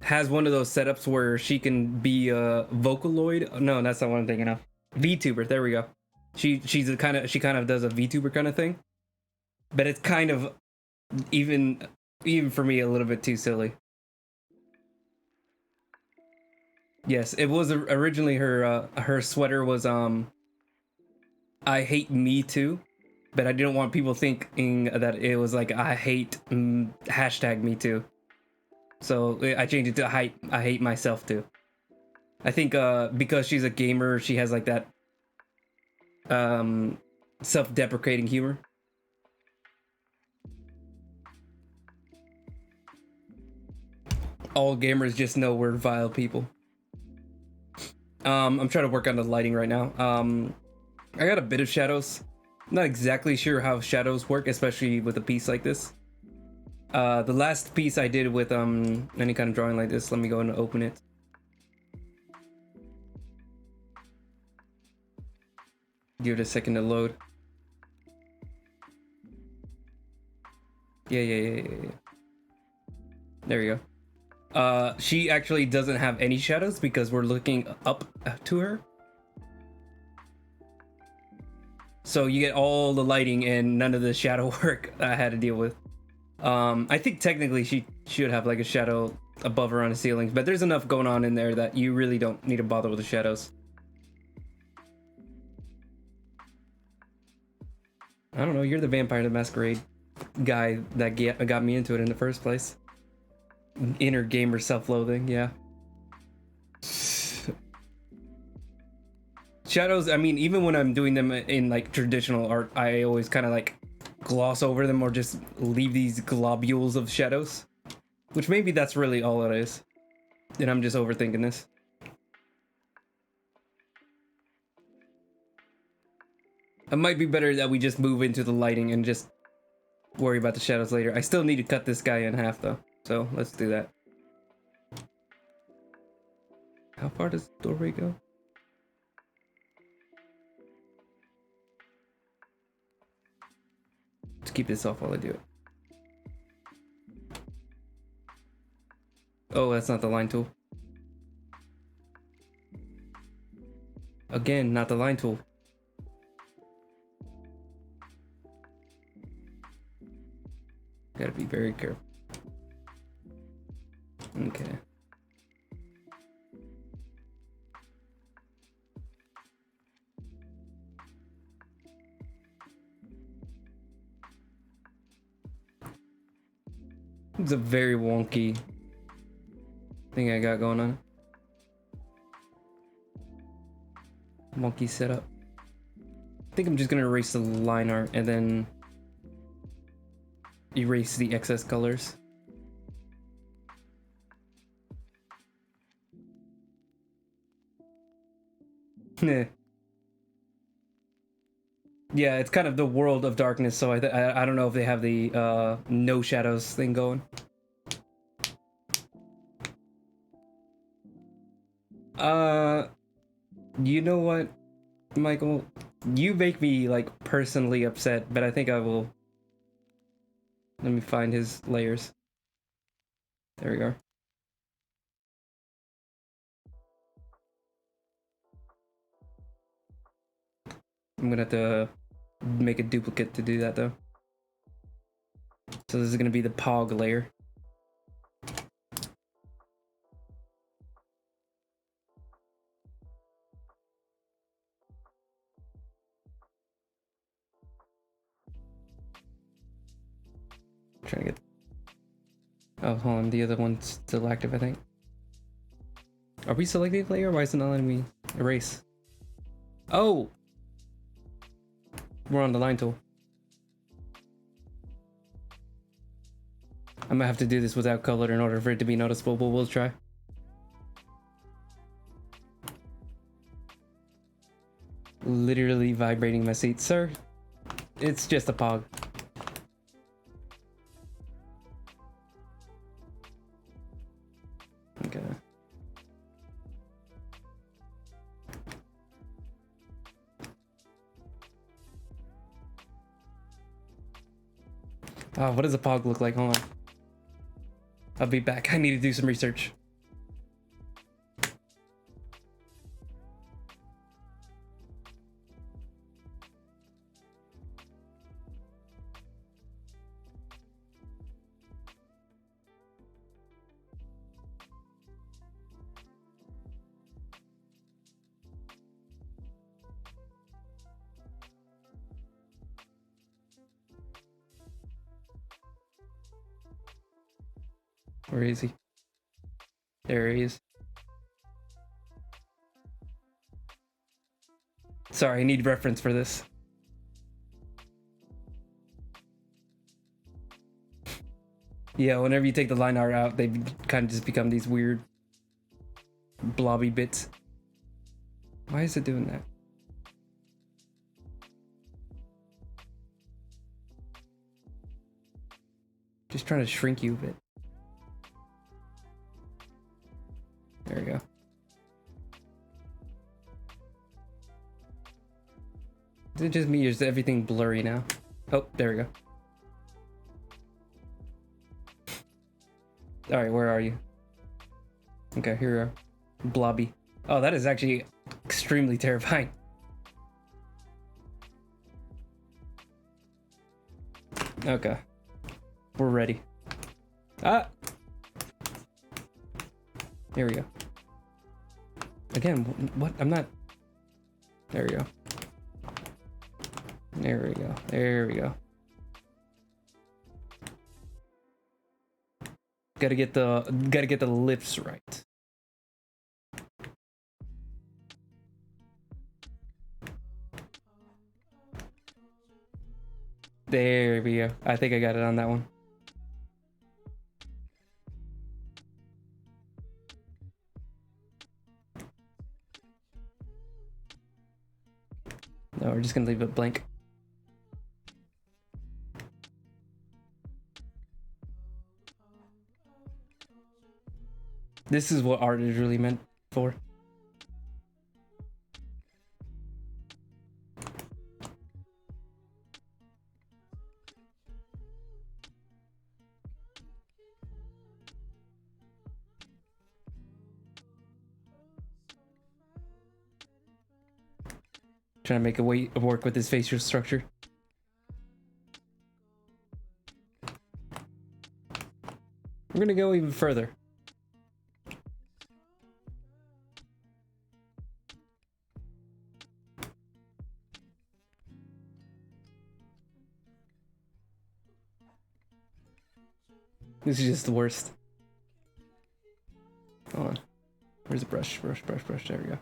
has one of those setups where she can be a Vocaloid. No, that's not what I'm thinking of. VTuber, there we go. She kind of does a VTuber kind of thing. But it's kind of even for me a little bit too silly. Yes, it was originally her sweater was I hate me too, but I didn't want people thinking that it was like I hate hashtag me too. So I changed it to I hate myself too. I think because she's a gamer, she has like that self-deprecating humor. All gamers just know we're vile people. I'm trying to work on the lighting right now. I got a bit of shadows. Not exactly sure how shadows work, especially with a piece like this. The last piece I did with any kind of drawing like this, let me go and open it. Give it a second to load. Yeah. There we go. She actually doesn't have any shadows because we're looking up to her. So you get all the lighting and none of the shadow work I had to deal with. I think technically she should have like a shadow above her on the ceilings, but there's enough going on in there that you really don't need to bother with the shadows. I don't know, you're the Vampire the Masquerade guy that got me into it in the first place. Inner gamer self-loathing, yeah. Shadows, I mean, even when I'm doing them in like traditional art, I always kind of like gloss over them or just leave these globules of shadows, which maybe that's really all it is, and I'm just overthinking this. It might be better that we just move into the lighting and just worry about the shadows later. I still need to cut this guy in half though, so let's do that. How far does the doorway go? Let's keep this off while I do it. Oh, that's not the line tool. Again, not the line tool. Gotta be very careful. Okay. It's a very wonky thing I got going on. Wonky setup. I think I'm just gonna erase the line art and then erase the excess colors. Yeah, it's kind of the world of darkness, so I don't know if they have the no shadows thing going. You know what, Michael? You make me like personally upset, but I think I will. Let me find his layers. There we go. I'm gonna have to make a duplicate to do that though. So this is gonna be the Pog layer. Trying to get. Oh, hold on. The other one's still active, I think. Are we selecting layer? Why is it not letting me erase? Oh! We're on the line tool. I might have to do this without color in order for it to be noticeable, but we'll try. Literally vibrating my seat. Sir, it's just a Pog. Okay. Oh, what does a Pog look like? Hold on. I'll be back. I need to do some research. Where is he? There he is. Sorry, I need reference for this. Yeah, whenever you take the line art out, they kind of just become these weird blobby bits. Why is it doing that? Just trying to shrink you a bit. There we go. Is it just me or is everything blurry now? Oh, there we go. Alright, where are you? Okay, here we are. Blobby. Oh, that is actually extremely terrifying. Okay. We're ready. Ah! Here we go. Again, what? I'm not... There we go. There we go. There we go. Gotta get the lips right. There we go. I think I got it on that one. No, we're just gonna leave it blank. This is what art is really meant for. Trying to make a way work with his facial structure. We're gonna go even further. This is just the worst. Hold on. Where's the brush? Brush. There we go.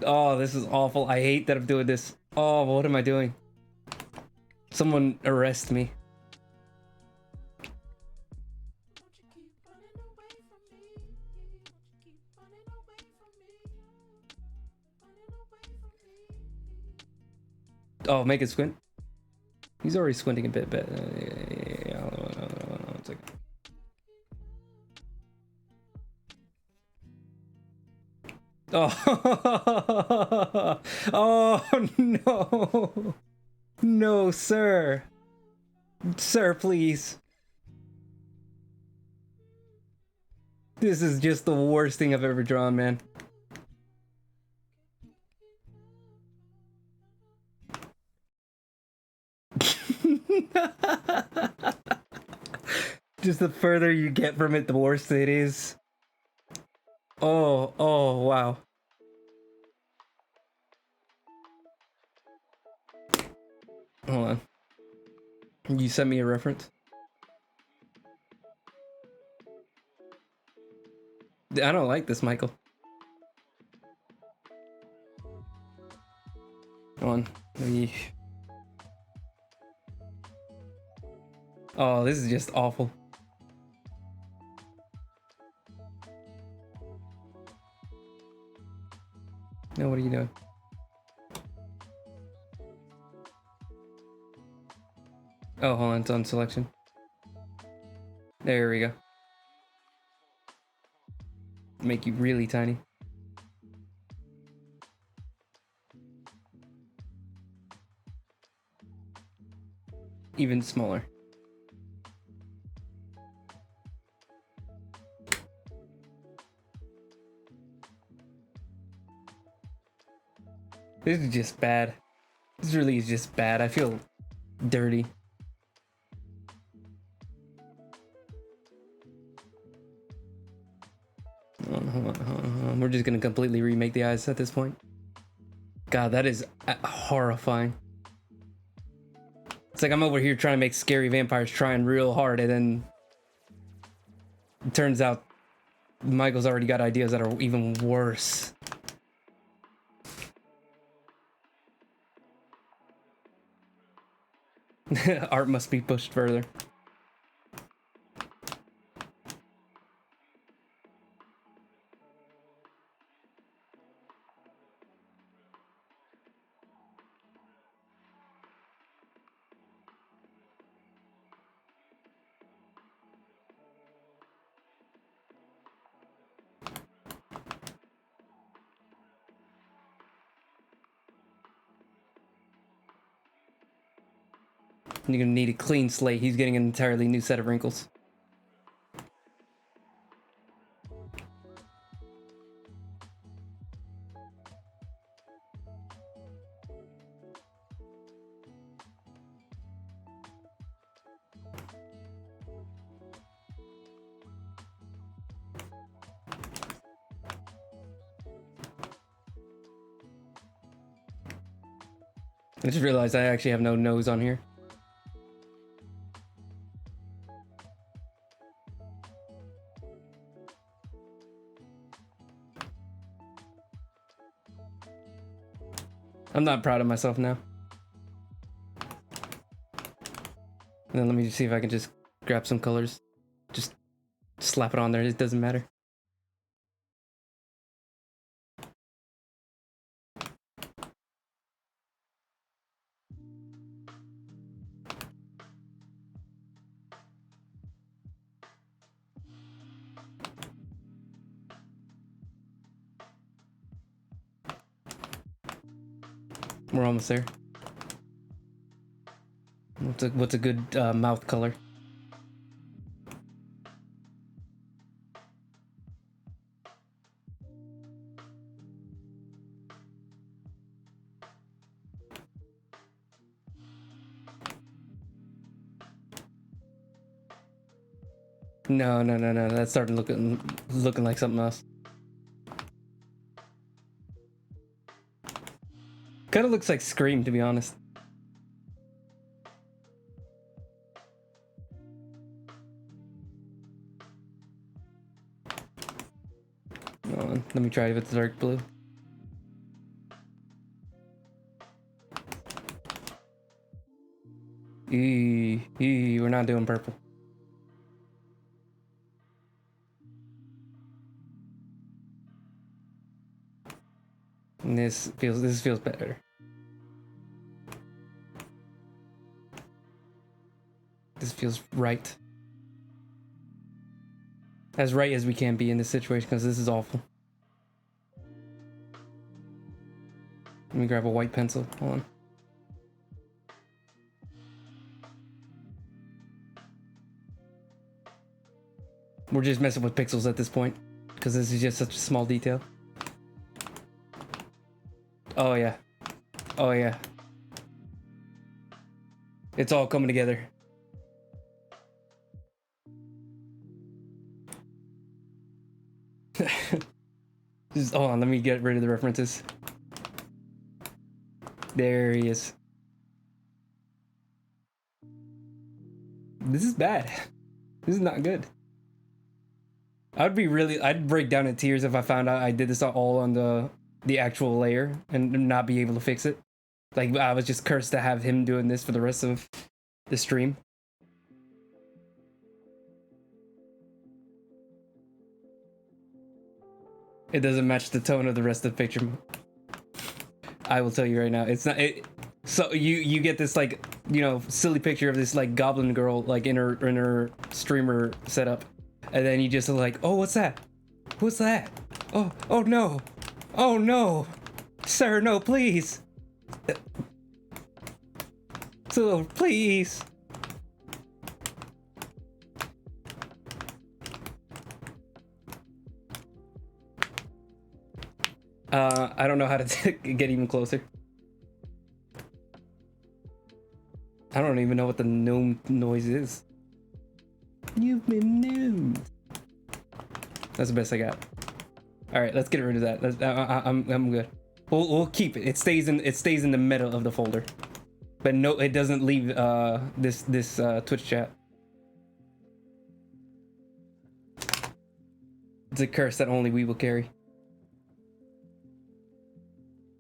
Oh, this is awful. I hate that I'm doing this. Oh, what am I doing? Someone arrest me. Oh, make it squint. He's already squinting a bit, but yeah, hold on one second. Oh, oh no, no, sir, sir, please. This is just the worst thing I've ever drawn, man. Just the further you get from it, the worse it is. Oh, oh, wow. Hold on. You sent me a reference? I don't like this, Michael. Hold on. Oh, this is just awful. No, what are you doing? Oh, hold on, it's on selection. There we go. Make you really tiny. Even smaller. This is just bad. This really is just bad. I feel dirty. Hold on. We're just gonna completely remake the eyes at this point. God, that is horrifying. It's like I'm over here trying to make scary vampires trying real hard, and then it turns out Michael's already got ideas that are even worse. Art must be pushed further. You're gonna need a clean slate. He's getting an entirely new set of wrinkles. I just realized I actually have no nose on here. I'm not proud of myself now. And then let me just see if I can just grab some colors. Just slap it on there. It doesn't matter. We're almost there. What's a good mouth color? No. That started looking like something else. Kind of looks like Scream, to be honest. Hold on, let me try with the dark blue. We're not doing purple. And this feels better. This feels right. As right as we can be in this situation, because this is awful. Let me grab a white pencil. Hold on. We're just messing with pixels at this point, because this is just such a small detail. Oh yeah. Oh yeah. It's all coming together. Just hold on, let me get rid of the references. There he is. This is bad. This is not good. I'd break down in tears if I found out I did this all on the actual layer and not be able to fix it. Like, I was just cursed to have him doing this for the rest of the stream. It doesn't match the tone of the rest of the picture. I will tell you right now, it's not it. So you get this, like, you know, silly picture of this like goblin girl like in her streamer setup, and then you just like, oh, what's that? What's that? Oh no, oh no, sir, no, please. So please. I don't know how to get even closer. I don't even know what the gnome noise is. You've been gnomed. That's the best I got. All right, let's get rid of that. I'm good. We'll keep it. It stays in the middle of the folder, but no, it doesn't leave this Twitch chat. It's a curse that only we will carry.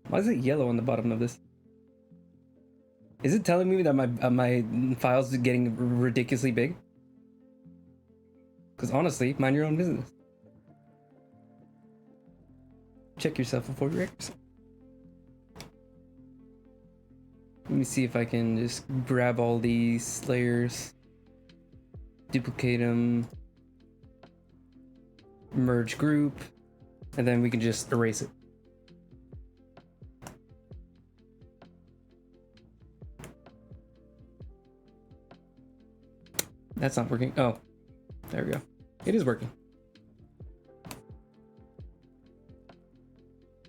Why is it yellow on the bottom of this? Is it telling me that my files are getting ridiculously big? Because honestly, mind your own business. Check yourself before you wreck yourself. Let me see if I can just grab all these layers, duplicate them, merge group, and then we can just erase it. That's not working. Oh, there we go. It is working.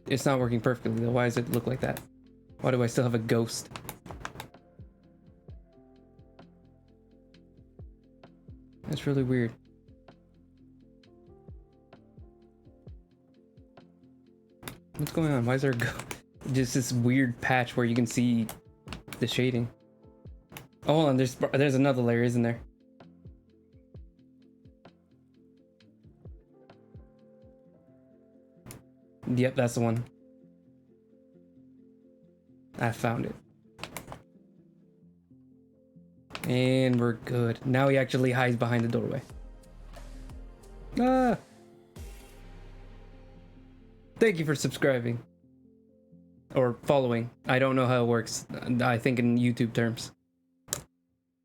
It's not working perfectly though. Why does it look like that? Why do I still have a ghost? That's really weird. What's going on? Why is there just this weird patch where you can see the shading? Oh, hold on. There's another layer, isn't there? Yep, that's the one. I found it. And we're good. Now he actually hides behind the doorway. Ah! Thank you for subscribing. Or following. I don't know how it works. I think in YouTube terms.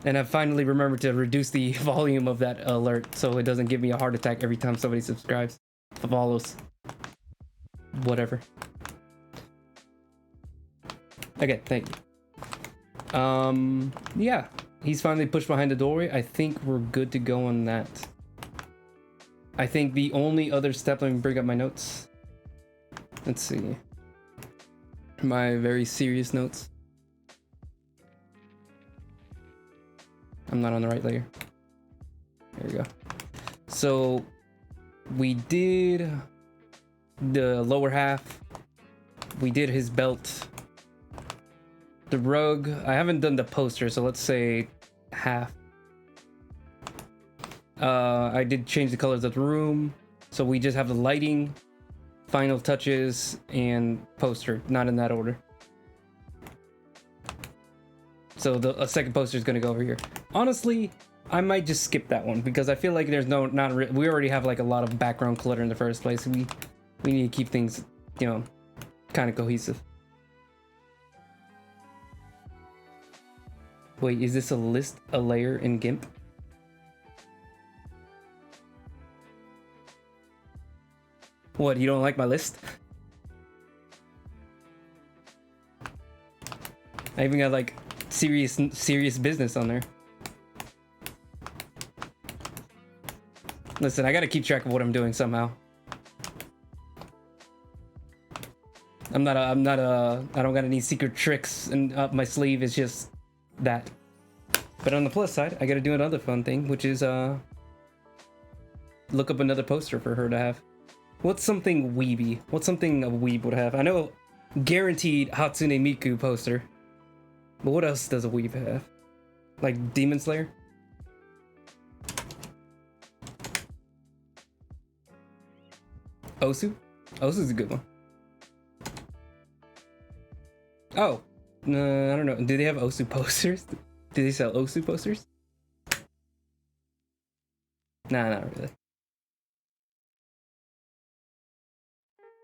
And I finally remembered to reduce the volume of that alert so it doesn't give me a heart attack every time somebody subscribes. Follows. Whatever. Okay, thank you. Yeah. He's finally pushed behind the doorway. I think we're good to go on that. I think the only other step, let me bring up my notes. Let's see. My very serious notes. I'm not on the right layer. There we go. So we did the lower half. We did his belt. The rug. I haven't done the poster, so let's say half. I did change the colors of the room. So we just have the lighting, final touches, and poster. Not in that order. So the second poster is going to go over here. Honestly, I might just skip that one because I feel like there's we already have like a lot of background clutter in the first place. We need to keep things, you know, kind of cohesive. Wait, is this a list, a layer in GIMP? What, you don't like my list? I even got like serious business on there. Listen, I gotta keep track of what I'm doing somehow. I don't got any secret tricks up my sleeve. It's just that. But on the plus side, I gotta do another fun thing, which is look up another poster for her to have. What's something weeby? What's something a weeb would have? I know guaranteed Hatsune Miku poster. But what else does a weeb have? Like Demon Slayer? Osu? Osu's a good one. Oh, I don't know. Do they have Osu posters? Do they sell Osu posters? Nah, not really.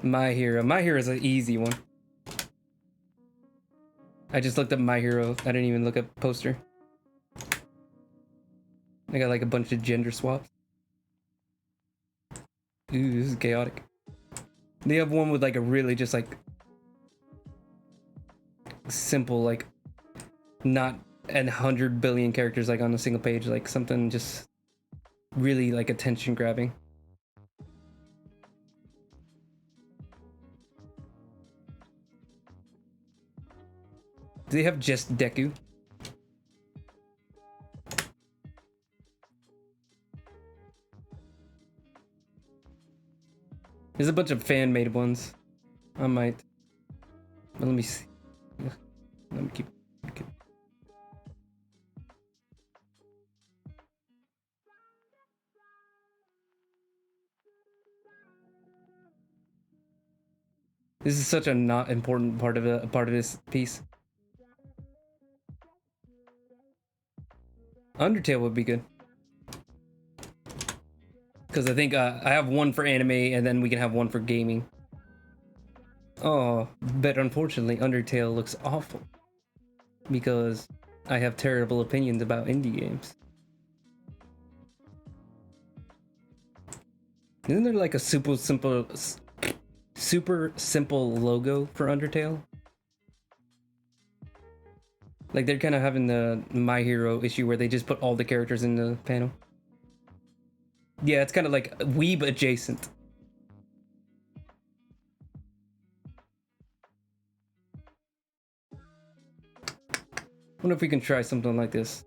My Hero. My Hero is an easy one. I just looked up My Hero. I didn't even look up poster. I got like a bunch of gender swaps. Ooh, this is chaotic. They have one with like a really just like simple, like not 100 billion characters like on a single page, like something just really like attention grabbing. Do they have just Deku? There's a bunch of fan-made ones. I might. But let me see. Let me keep. This is such a not important part of this piece. Undertale would be good. Because I think I have one for anime and then we can have one for gaming. Oh, but unfortunately Undertale looks awful. Because I have terrible opinions about indie games. Isn't there like a super simple logo for Undertale? Like they're kind of having the My Hero issue where they just put all the characters in the panel. Yeah, it's kind of like weeb adjacent. Wonder if we can try something like this.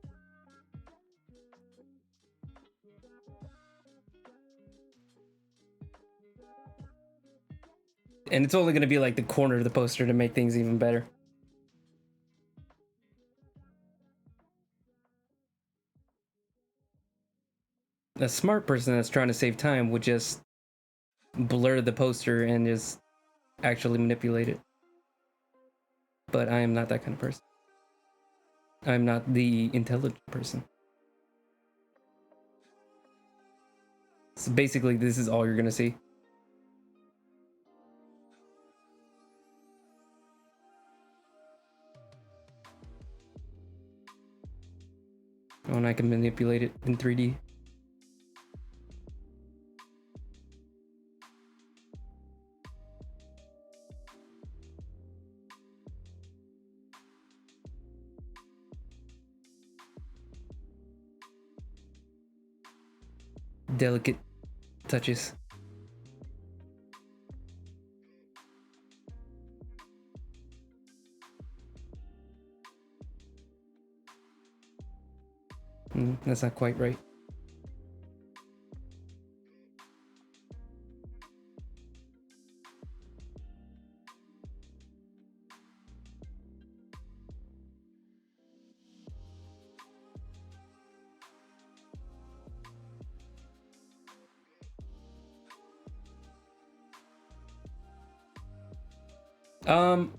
And it's only going to be like the corner of the poster to make things even better. A smart person that's trying to save time would just blur the poster and just actually manipulate it. But I am not that kind of person. I'm not the intelligent person. So basically, this is all you're gonna see. Oh, and I can manipulate it in 3D. Delicate touches. That's not quite right.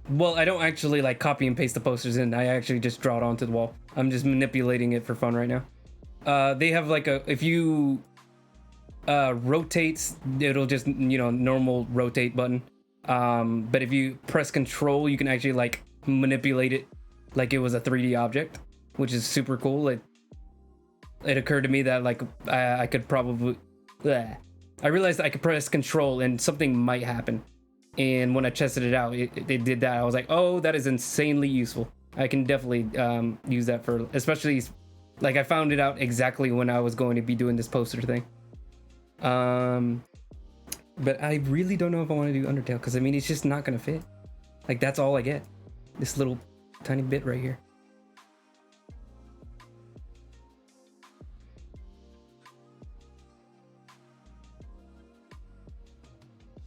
Well, I don't actually like copy and paste the posters in. I actually just draw it onto the wall. I'm just manipulating it for fun right now. They have like if you rotates, it'll just, normal rotate button. But if you press control, you can actually like manipulate it like it was a 3D object. which is super cool. It occurred to me that like I could probably, bleh. I realized I could press control and something might happen. And when I tested it out, it did that. I was like, oh, that is insanely useful. I can definitely use that for, especially like I found it out exactly when I was going to be doing this poster thing. But I really don't know if I want to do Undertale, because I mean, it's just not going to fit. Like, that's all I get. This little tiny bit right here.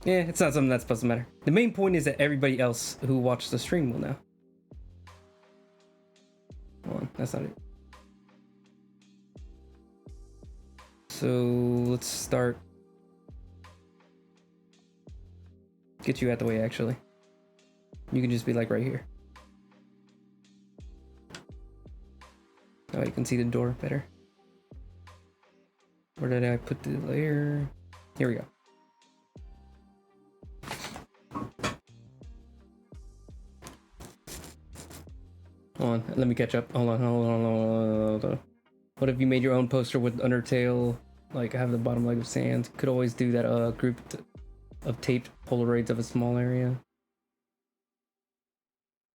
Yeah, it's not something that's supposed to matter. The main point is that everybody else who watched the stream will know. Hold on, that's not it. So let's start. Get you out the way, actually. You can just be like right here. Oh, you can see the door better. Where did I put the layer? Here we go. Hold on, let me catch up. Hold on. What if you made your own poster with Undertale? Like, have the bottom leg of sand. Could always do that group of taped Polaroids of a small area.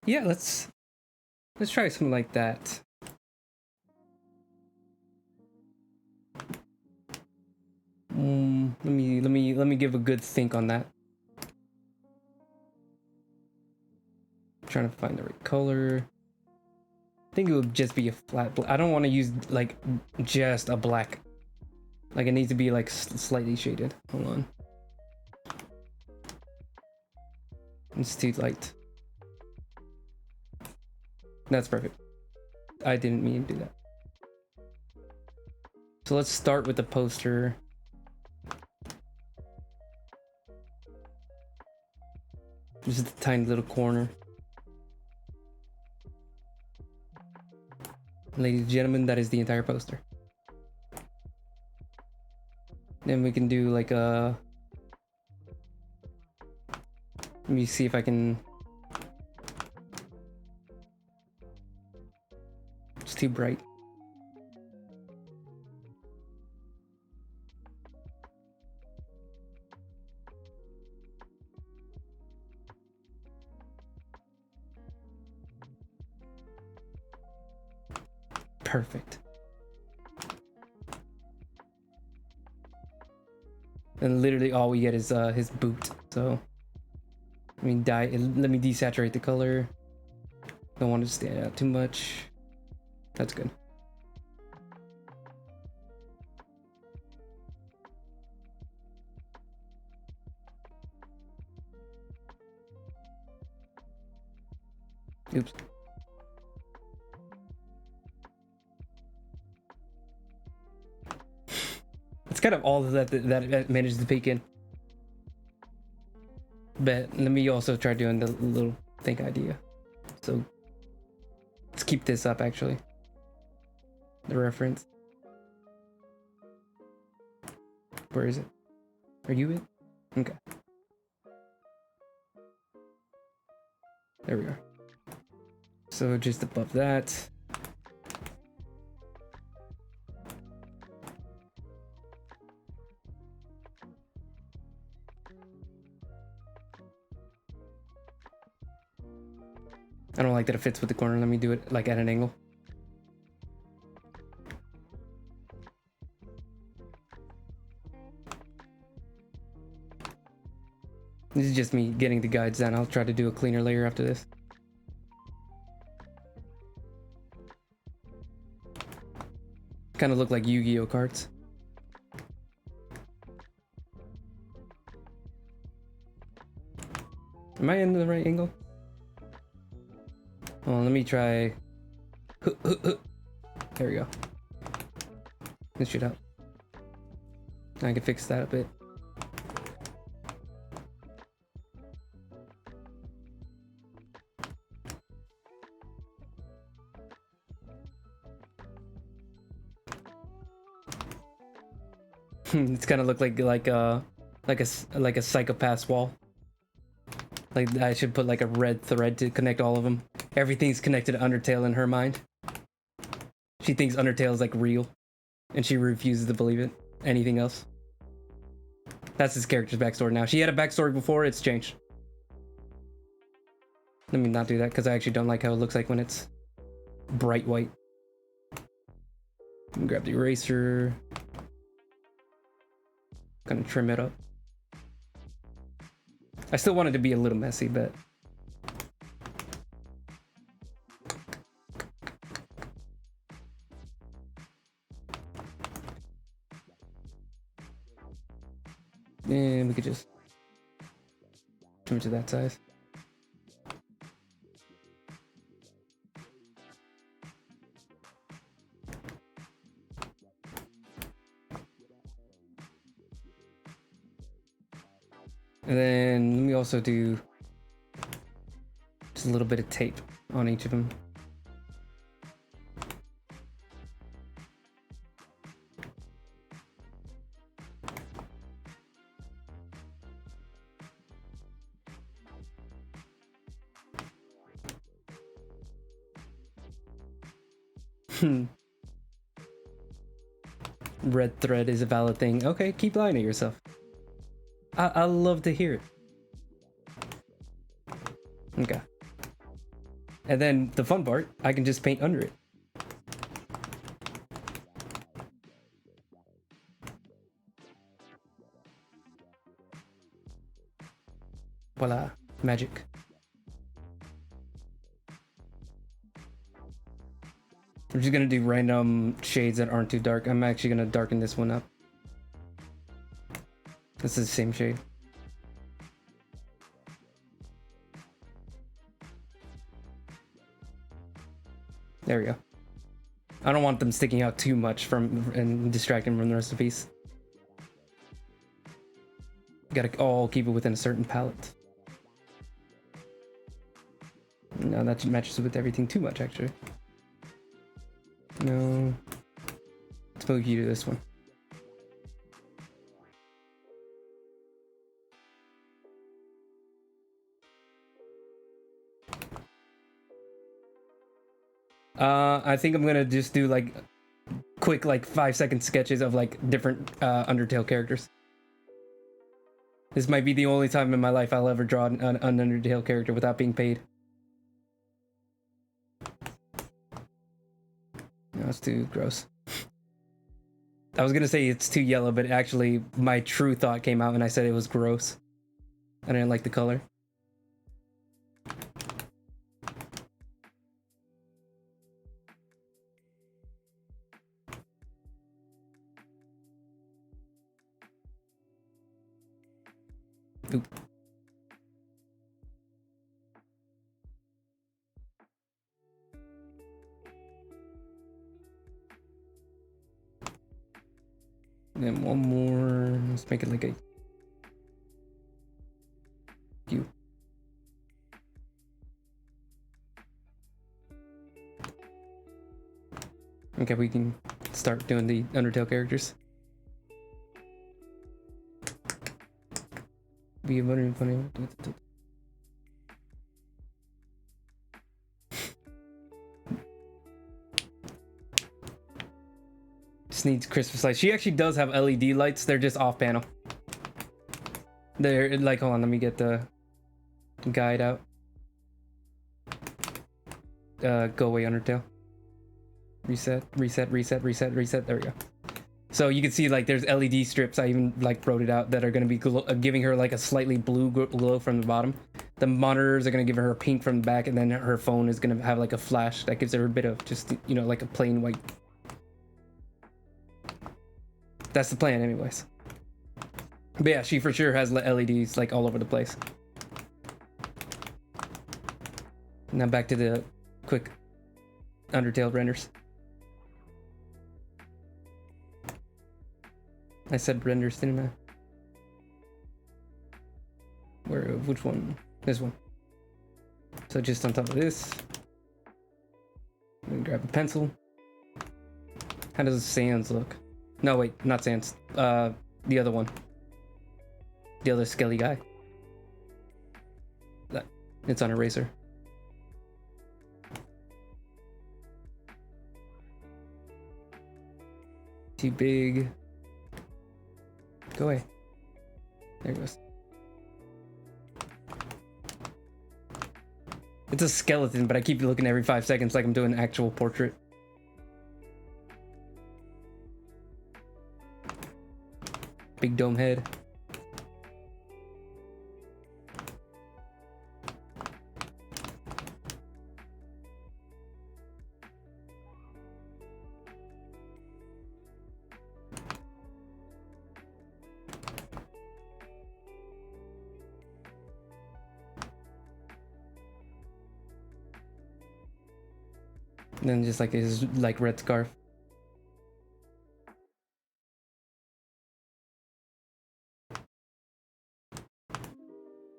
Yeah, let's try something like that. Let me give a good think on that. I'm trying to find the right color. I think it would just be a flat black. I don't want to use like just a black. Like, it needs to be like slightly shaded. Hold on. It's too light. That's perfect. I didn't mean to do that. So let's start with the poster. This is the tiny little corner. Ladies and gentlemen, that is the entire poster. Then we can do like a... Let me see if I can... It's too bright. Perfect. And literally all we get is his boot. So let me desaturate the color. Don't want it to stand out too much. That's good. Oops. It's kind of all of that that manages to peek in. But let me also try doing the little think idea. So let's keep this up, actually. The reference. Where is it? Are you it? Okay. There we are. So just above that. I don't like that it fits with the corner. Let me do it like at an angle. This is just me getting the guides down. I'll try to do a cleaner layer after this. Kind of look like Yu-Gi-Oh cards. Am I in the right angle? Oh, let me try. There we go. This should help. I can fix that a bit. It's kind of look like a psychopath's wall. Like, I should put like a red thread to connect all of them. Everything's connected to Undertale in her mind. She thinks Undertale is like real, and she refuses to believe it. Anything else? That's his character's backstory now. She had a backstory before, it's changed. Let me not do that because I actually don't like how it looks like when it's bright white. Grab the eraser. Gonna trim it up. I still want it to be a little messy, but and we could just trim it to that size. And then let me also do just a little bit of tape on each of them. Red thread is a valid thing. Okay, keep lying to yourself. I love to hear it. Okay. And then the fun part, I can just paint under it. Voila, magic. I'm just gonna do random shades that aren't too dark. I'm actually gonna darken this one up. This is the same shade. There we go. I don't want them sticking out too much from and distracting from the rest of the piece. Gotta all keep it within a certain palette. No, that matches with everything too much, actually. No. Let's move you to this one. I think I'm gonna just do like quick, like 5-second sketches of like different Undertale characters. This might be the only time in my life I'll ever draw an Undertale character without being paid. No, it's too gross. I was gonna say it's too yellow, but actually my true thought came out and I said it was gross. I didn't like the color. Oop. And then one more. Let's make it like a U. Okay, we can start doing the Undertale characters. Be very funny. Just needs Christmas lights. She actually does have LED lights. They're just off panel. They're like, hold on, let me get the guide out. Go away, Undertale. Reset, reset, reset, reset, reset. There we go. So you can see like there's LED strips. I even like wrote it out that are going to be giving her like a slightly blue glow from the bottom. The monitors are going to give her a pink from the back, and then her phone is going to have like a flash that gives her a bit of just, you know, like a plain white. That's the plan anyways. But yeah, she for sure has LEDs like all over the place. Now back to the quick Undertale renders. I said renders, didn't I? Which one? This one. So just on top of this, I'm gonna grab a pencil. How does Sans look? No, wait, not Sans. The other one. The other skelly guy. That, it's on eraser. Too big. Go away. There it goes. It's a skeleton, but I keep looking every 5 seconds like I'm doing an actual portrait. Big dome head. And then just like his like red scarf.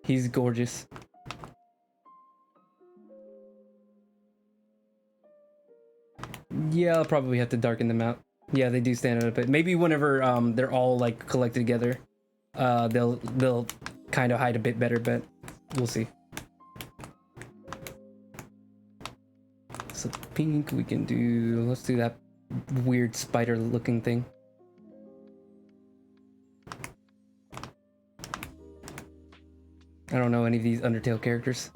He's gorgeous. Yeah, I'll probably have to darken them out. Yeah, they do stand out a bit. Maybe whenever they're all like collected together, they'll kind of hide a bit better, but we'll see. So pink we can do, let's do that weird spider looking thing. I don't know any of these Undertale characters.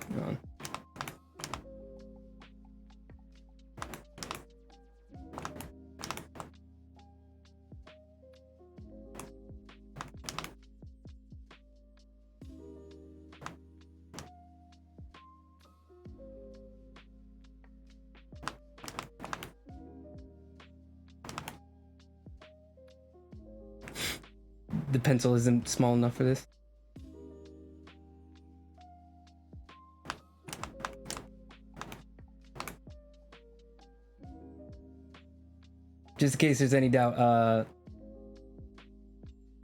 Come on. The pencil isn't small enough for this. Just in case there's any doubt,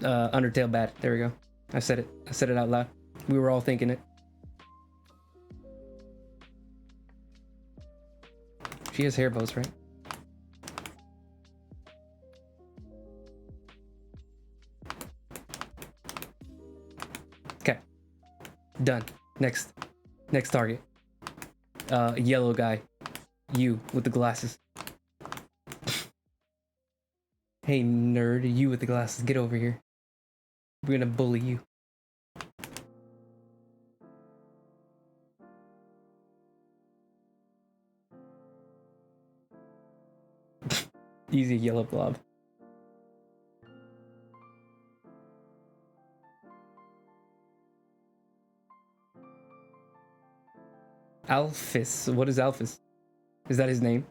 Undertale bad. There we go. I said it. I said it out loud. We were all thinking it. She has hair bows, right? Okay. Done. Next target. Yellow guy. You with the glasses. Hey nerd, you with the glasses, get over here. We're gonna bully you. Easy yellow blob. Alphys. What is Alphys? Is that his name?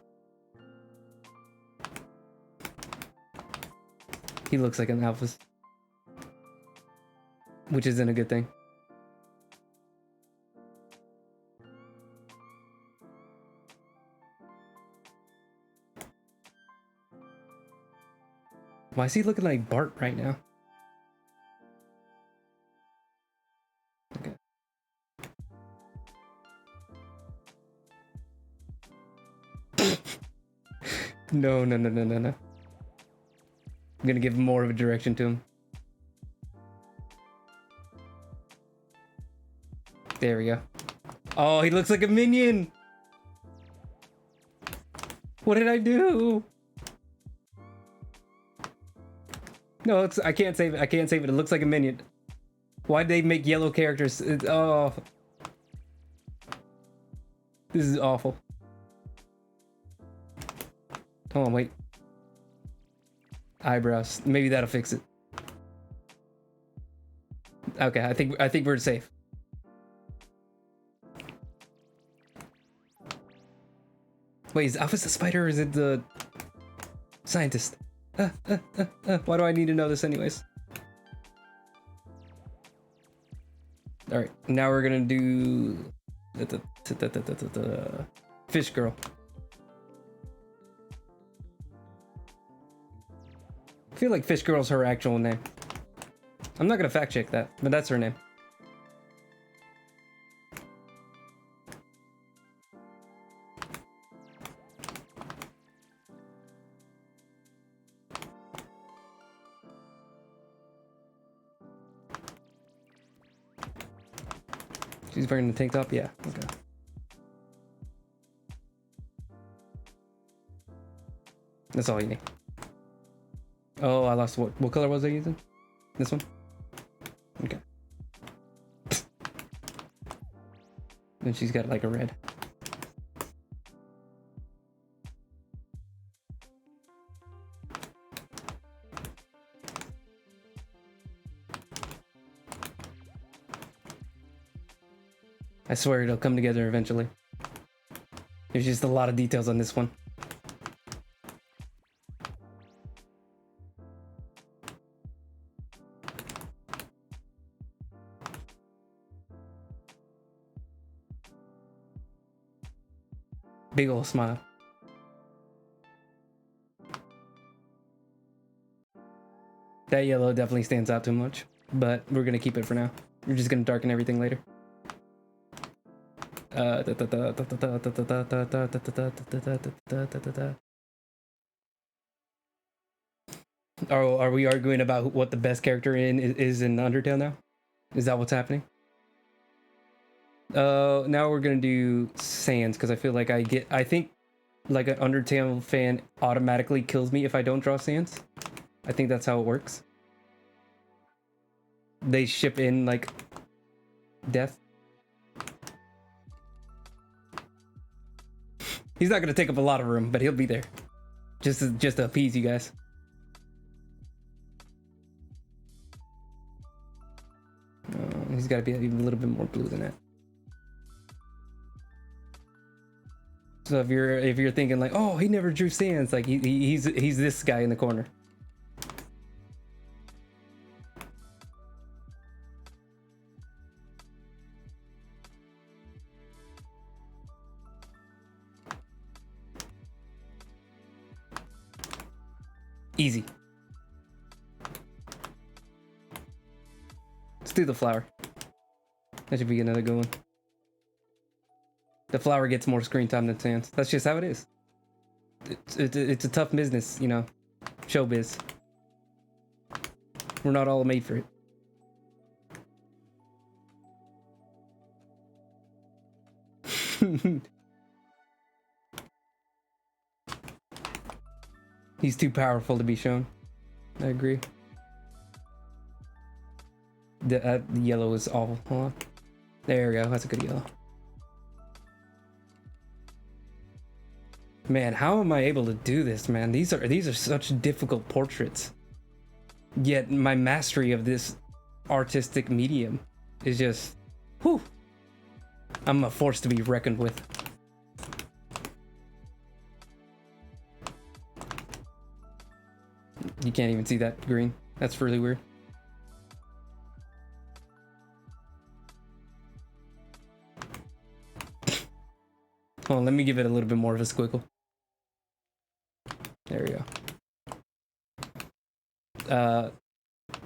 He looks like an Alphys. Which isn't a good thing. Why is he looking like Bart right now? Okay. No. I'm gonna give more of a direction to him. There we go. Oh, he looks like a minion! What did I do? No, I can't save it. I can't save it. It looks like a minion. Why'd they make yellow characters? Oh. This is awful. Hold on, wait. Eyebrows. Maybe that'll fix it. Okay, I think we're safe. Wait, is Alphys the spider or is it the scientist? Why do I need to know this anyways? Alright, now we're gonna do Fish Girl. I feel like Fish Girl's her actual name. I'm not gonna fact check that, but that's her name. She's wearing the tank top? Yeah, okay. That's all you need. Oh, I lost what color was I using? This one? Okay. And she's got like a red. I swear it'll come together eventually. There's just a lot of details on this one. Big ol' smile. That yellow definitely stands out too much, but we're gonna keep it for now. We're just gonna darken everything later. Are we arguing about what the best character is in Undertale now? Is that what's happening? Now we're gonna do Sans because I feel like I think like an Undertale fan automatically kills me if I don't draw Sans. I think that's how it works. They ship in like death. He's not gonna take up a lot of room, but he'll be there. Just to appease you guys. He's gotta be even a little bit more blue than that. So if you're thinking like, oh, he never drew Sans, like he's this guy in the corner. Easy. Let's do the flower. That should be another good one. The flower gets more screen time than Sans. That's just how it is. It's a tough business, you know. Showbiz. We're not all made for it. He's too powerful to be shown. I agree. The yellow is awful. Hold on. There we go. That's a good yellow. Man, how am I able to do this, man? These are such difficult portraits. Yet my mastery of this artistic medium is just, whew. I'm a force to be reckoned with. You can't even see that green. That's really weird. Hold on, let me give it a little bit more of a squiggle. There we go.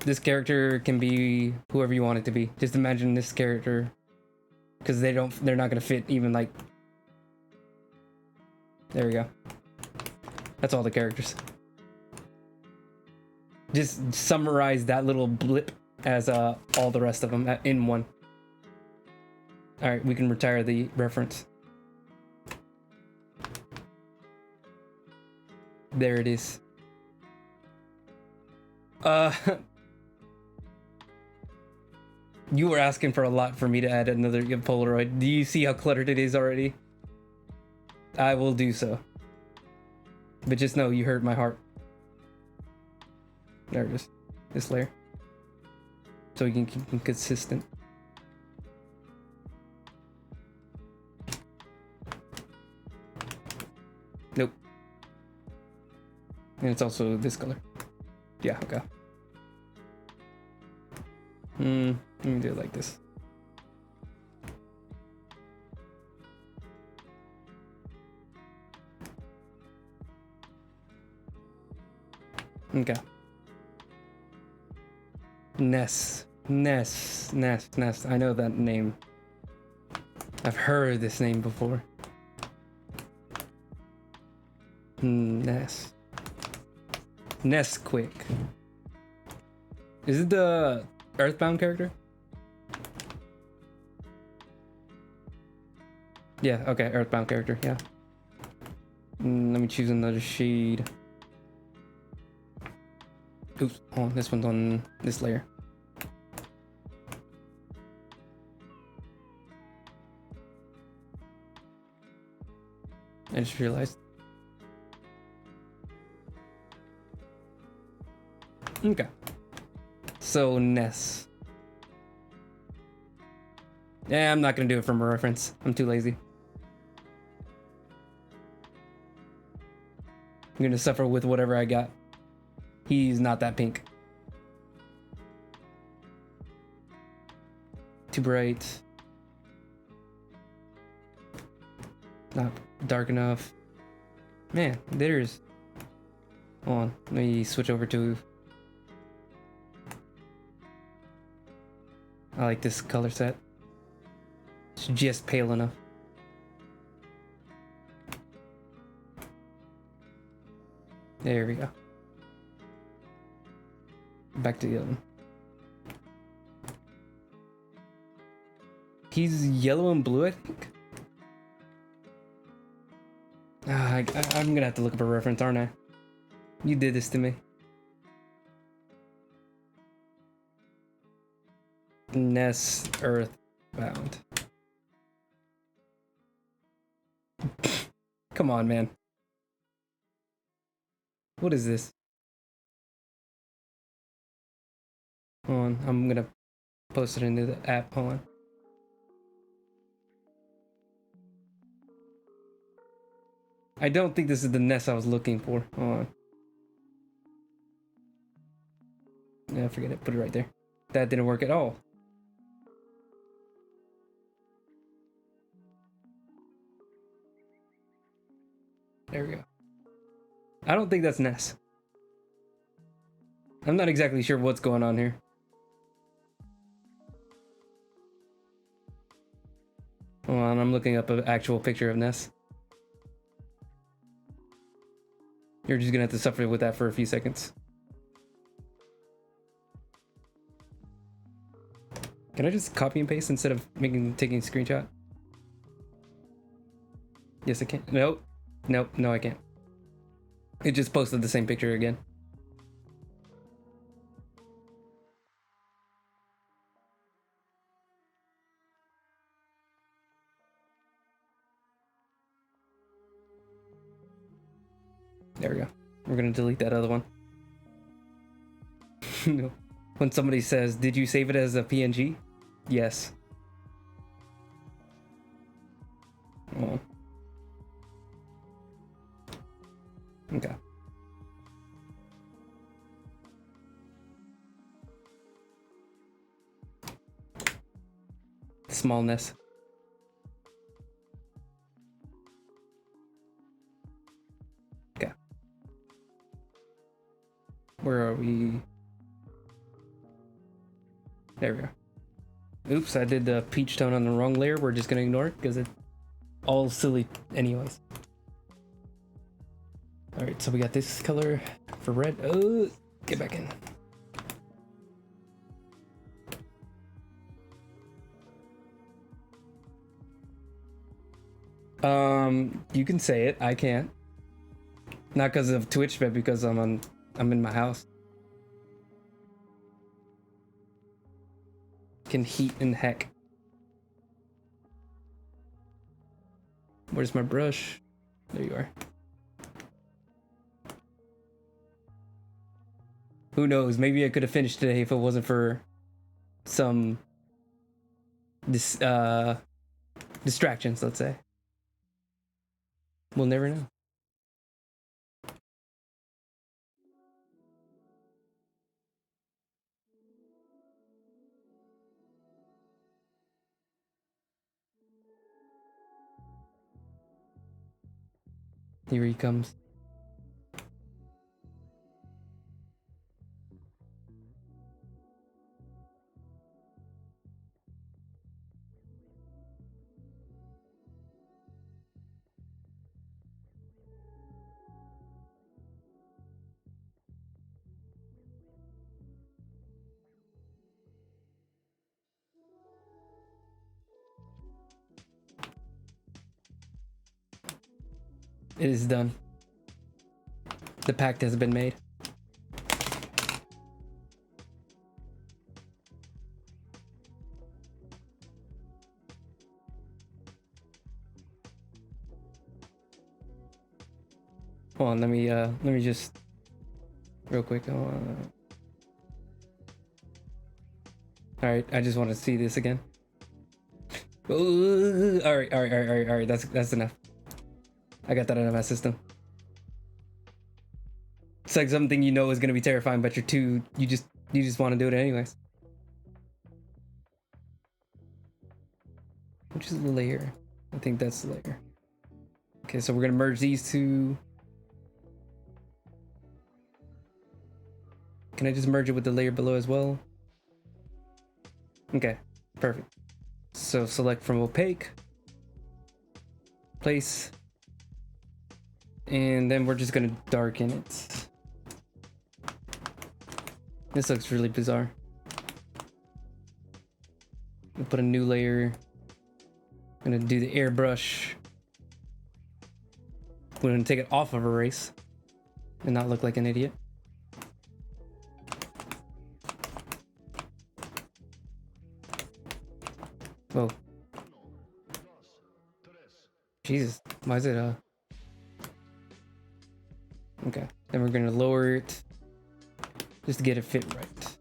This character can be whoever you want it to be. Just imagine this character, because they're not gonna fit even like. There we go. That's all the characters. Just summarize that little blip as all the rest of them in one. All right, we can retire the reference. There it is. You were asking for a lot for me to add another Polaroid. Do you see how cluttered it is already? I will do so. But just know you hurt my heart. There it is. This layer. So we can keep them consistent. Nope. And it's also this color. Yeah, okay. Let me do it like this. Okay. Ness. I know that name. I've heard this name before. Ness. Nesquik. Is it the Earthbound character? Yeah, okay, Earthbound character, yeah. Let me choose another shade. Oops, oh, this one's on this layer. I just realized. Okay. So, Ness. Yeah, I'm not gonna do it from a reference. I'm too lazy. I'm gonna suffer with whatever I got. He's not that pink. Too bright. Not dark enough. Man, there's... Hold on, let me switch over to... I like this color set. It's just pale enough. There we go. Back to the other one. He's yellow and blue, I think. I'm gonna have to look up a reference, aren't I? You did this to me. Ness Earthbound. Come on, man. What is this? Hold on, I'm gonna post it into the app. Hold on. I don't think this is the Ness I was looking for. Hold on. Yeah, forget it. Put it right there. That didn't work at all. There we go. I don't think that's Ness. I'm not exactly sure what's going on here. Hold on, I'm looking up an actual picture of Ness. You're just gonna have to suffer with that for a few seconds. Can I just copy and paste instead of taking a screenshot? Yes, I can. Nope. Nope, no, I can't. It just posted the same picture again. There we go. We're gonna delete that other one. No. When somebody says, "Did you save it as a PNG?" Yes. Oh. Okay. Smallness. Okay. Where are we? There we go. Oops, I did the peach tone on the wrong layer. We're just gonna ignore it because it's all silly anyways. All right, so we got this color for red. Oh, get back in. You can say it. I can't. Not because of Twitch, but because I'm in my house. Can heat and heck. Where's my brush? There you are. Who knows? Maybe I could have finished today if it wasn't for some distractions, let's say. We'll never know. Here he comes. It is done. The pact has been made. Hold on, let me just real quick. All right, I just want to see this again. Ooh, all right. That's enough. I got that out of my system. It's like something you know is gonna be terrifying, but you just want to do it anyways. Which is the layer? I think that's the layer. Okay, so we're gonna merge these two. Can I just merge it with the layer below as well? Okay, perfect. So select from opaque, place, and then we're just gonna darken it. This looks really bizarre. We'll put a new layer. I'm gonna do the airbrush. We're gonna take it off of erase and not look like an idiot. Whoa. Jesus, why is it okay, then we're gonna lower it just to get it fit right.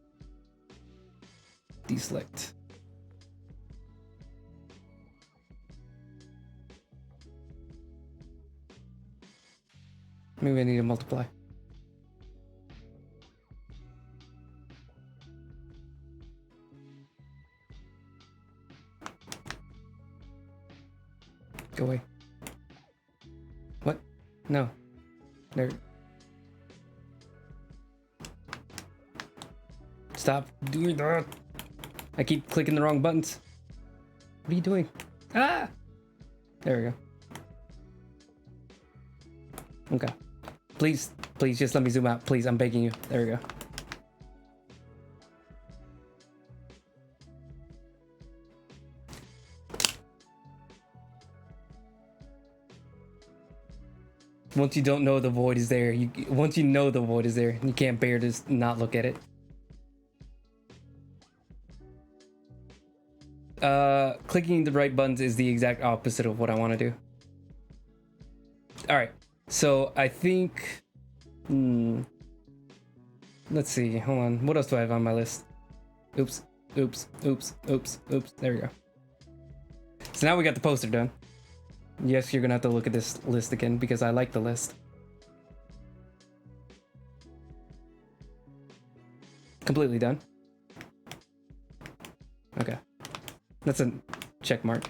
Deselect. Maybe I need to multiply. Go away. What? No. There. Stop doing that. I keep clicking the wrong buttons. What are you doing? Ah! There we go. Okay. Please just let me zoom out. Please, I'm begging you. There we go. Once you don't know the void is there, once you know the void is there, you can't bear to not look at it. Clicking the right buttons is the exact opposite of what I want to do. All right, so I think, let's see, hold on. What else do I have on my list? Oops. There we go. So now we got the poster done. Yes, you're gonna have to look at this list again because I like the list. Completely done. Okay. That's a check mark.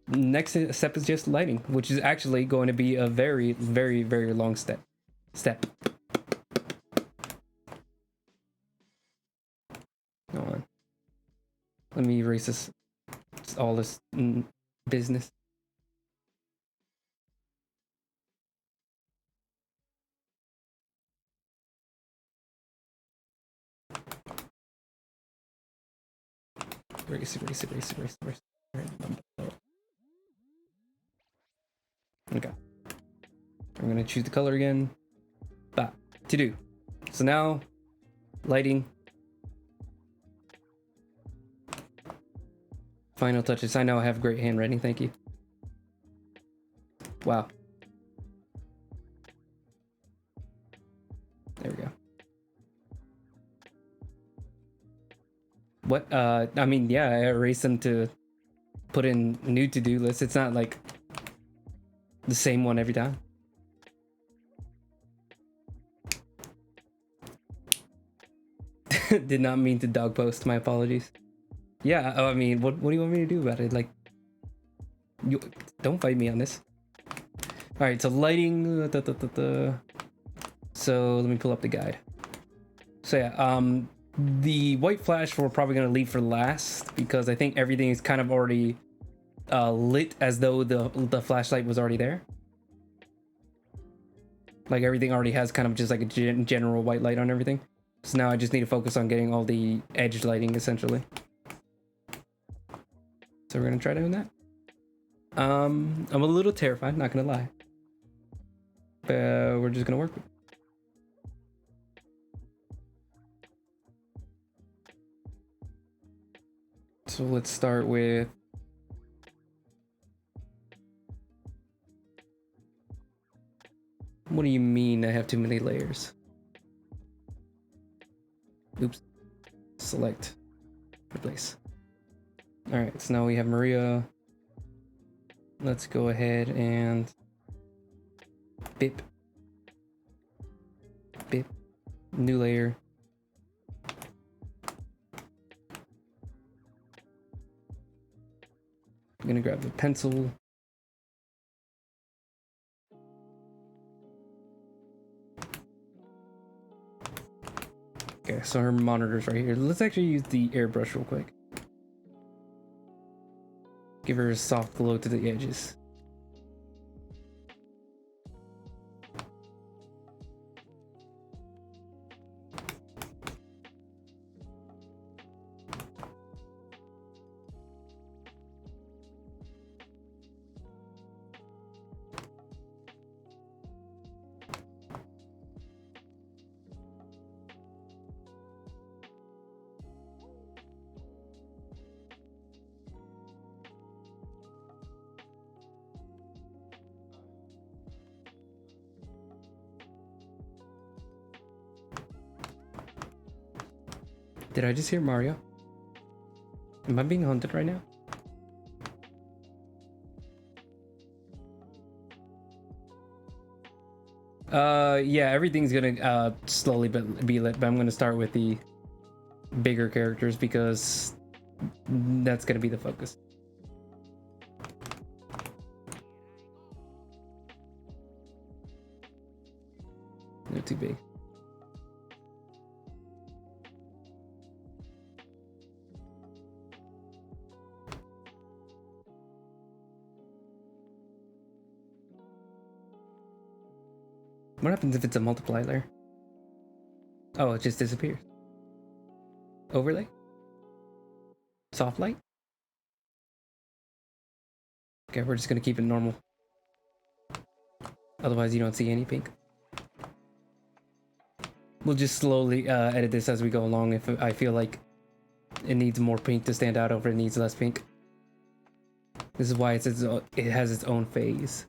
Next step is just lighting, which is actually going to be a very, very, very long step. Hold on. Let me erase this. It's all this business. Erase. Okay. I'm gonna choose the color again. To do. So now, lighting. Final touches. I know I have great handwriting. Thank you. Wow. There we go. What? I mean, yeah, I erased them to put in new to-do list. It's not like the same one every time. Did not mean to dog post. My apologies. Yeah, I mean, what do you want me to do about it? Like, you don't fight me on this. All right, so lighting. So let me pull up the guide. So yeah, the white flash we're probably gonna leave for last because I think everything is kind of already lit as though the flashlight was already there. Like everything already has kind of just like a general white light on everything. So now I just need to focus on getting all the edge lighting essentially. So we're gonna try doing that. I'm a little terrified, not gonna lie. we're just gonna work with it. So let's start with what do you mean I have too many layers? Oops. Select. Replace. Alright, so now we have Maria. Let's go ahead and bip. Bip. New layer. I'm gonna grab the pencil. Okay, so her monitor's right here. Let's actually use the airbrush real quick. Give her a soft glow to the edges. Did I just hear Mario? Am I being hunted right now? Yeah, everything's gonna slowly be lit, but I'm gonna start with the bigger characters because that's gonna be the focus. They're too big. What happens if it's a multiply layer? Oh, it just disappears. Overlay? Soft light? Okay, we're just gonna keep it normal. Otherwise you don't see any pink. We'll just slowly edit this as we go along if I feel like it needs more pink to stand out over it needs less pink. This is why it has its own phase.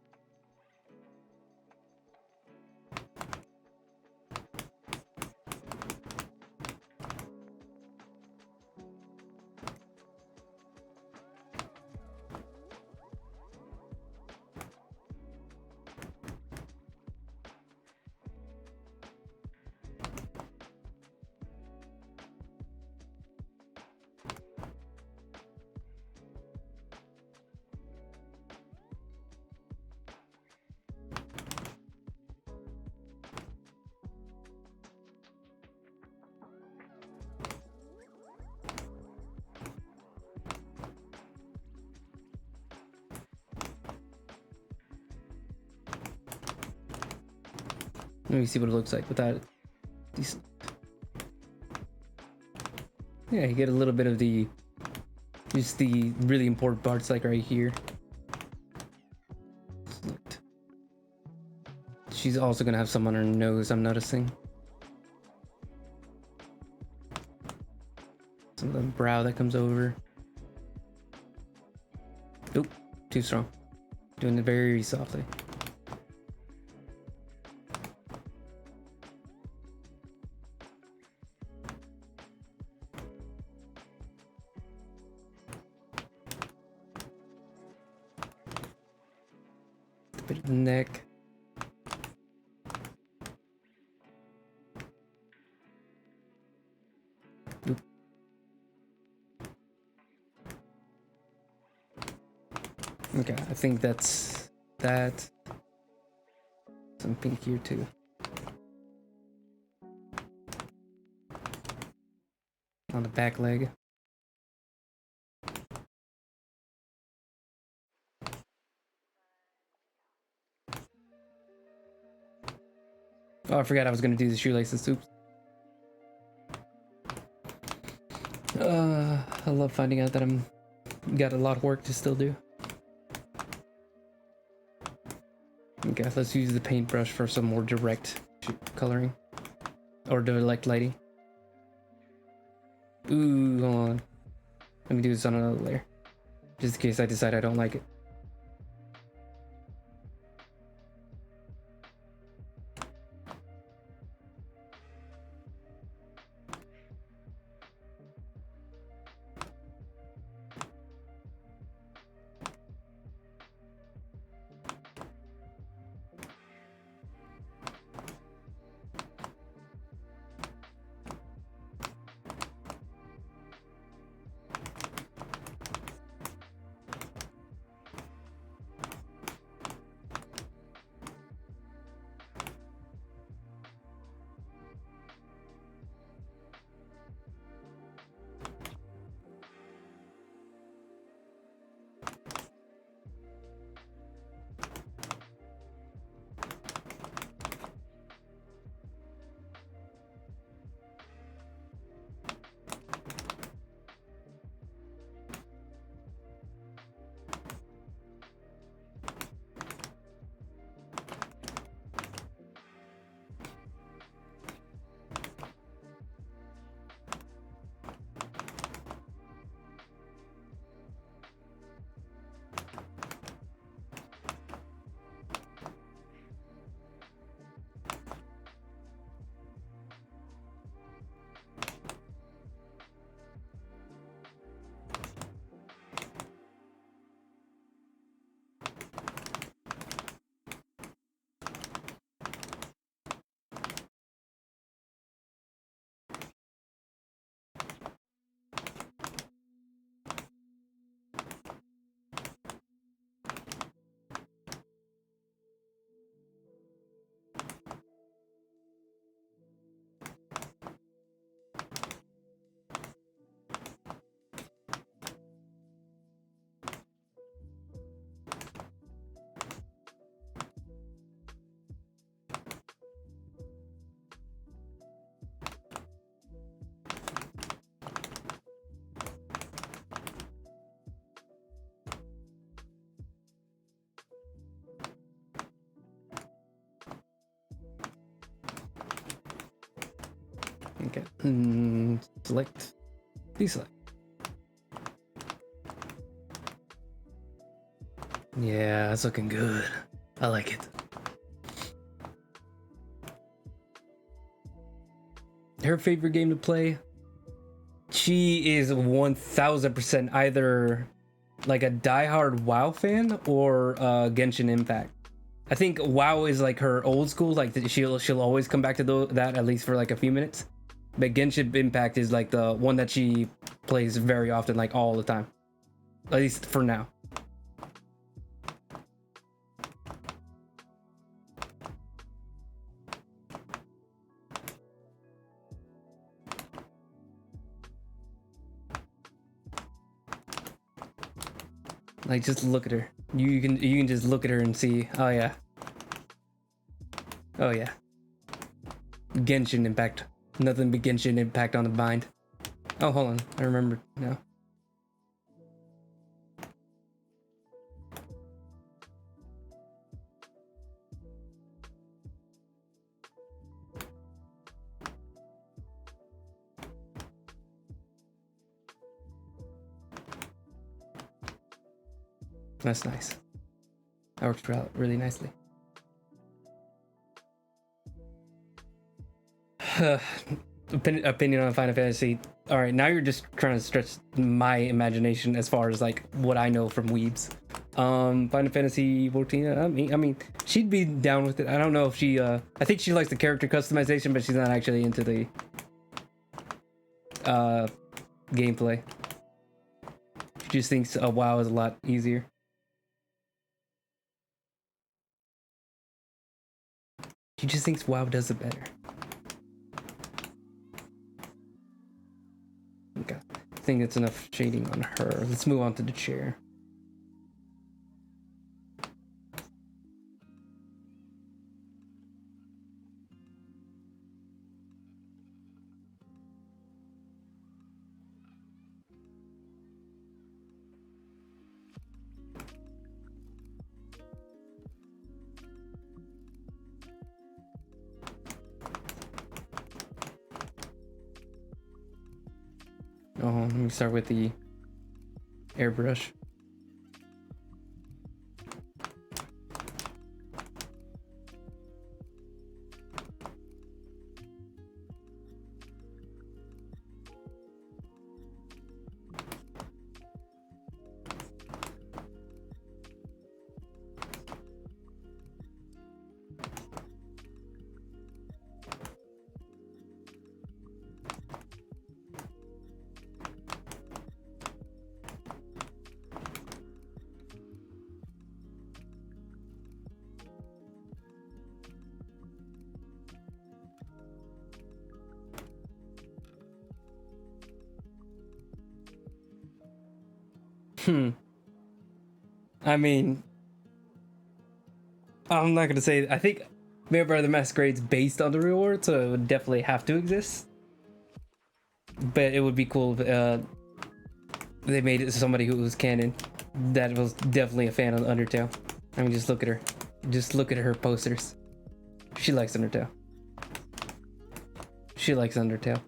Let me see what it looks like without decent. Yeah, you get a little bit of just the really important parts, like right here. Select. She's also gonna have some on her nose, I'm noticing. Some of the brow that comes over. Oop, too strong. Doing it very softly. Bit of the neck. Oop. Okay, I think that's that. Some pink here too. On the back leg. Oh, I forgot I was gonna do the shoelaces. Oops. I love finding out that I'm got a lot of work to still do. Okay, let's use the paintbrush for some more direct coloring. Or direct lighting. Ooh, hold on. Let me do this on another layer. Just in case I decide I don't like it. Okay. Select. Deselect. Yeah, that's looking good. I like it. Her favorite game to play? She is 1000% either like a diehard WoW fan or Genshin Impact. I think WoW is like her old school, like she'll always come back to that at least for like a few minutes. But Genshin Impact is like the one that she plays very often, like all the time. At least for now. Like just look at her. You can just look at her and see. Oh yeah. Oh yeah. Genshin Impact. Nothing but Genshin Impact on the bind. Oh, hold on. I remember now. That's nice. That works out really nicely. Opinion on Final Fantasy. All right, now you're just trying to stretch my imagination as far as like what I know from weebs. Final Fantasy 14. I mean, she'd be down with it. I don't know if she. I think she likes the character customization, but she's not actually into the gameplay. She just thinks WoW is a lot easier. She just thinks WoW does it better. Okay, I think that's enough shading on her. Let's move on to the chair. Oh, let me start with the airbrush. I mean, I'm not gonna say. I think Vampire the Masquerade's based on the real world, so it would definitely have to exist. But it would be cool if they made it somebody who was canon. That was definitely a fan of Undertale. I mean, just look at her. Just look at her posters. She likes Undertale. She likes Undertale.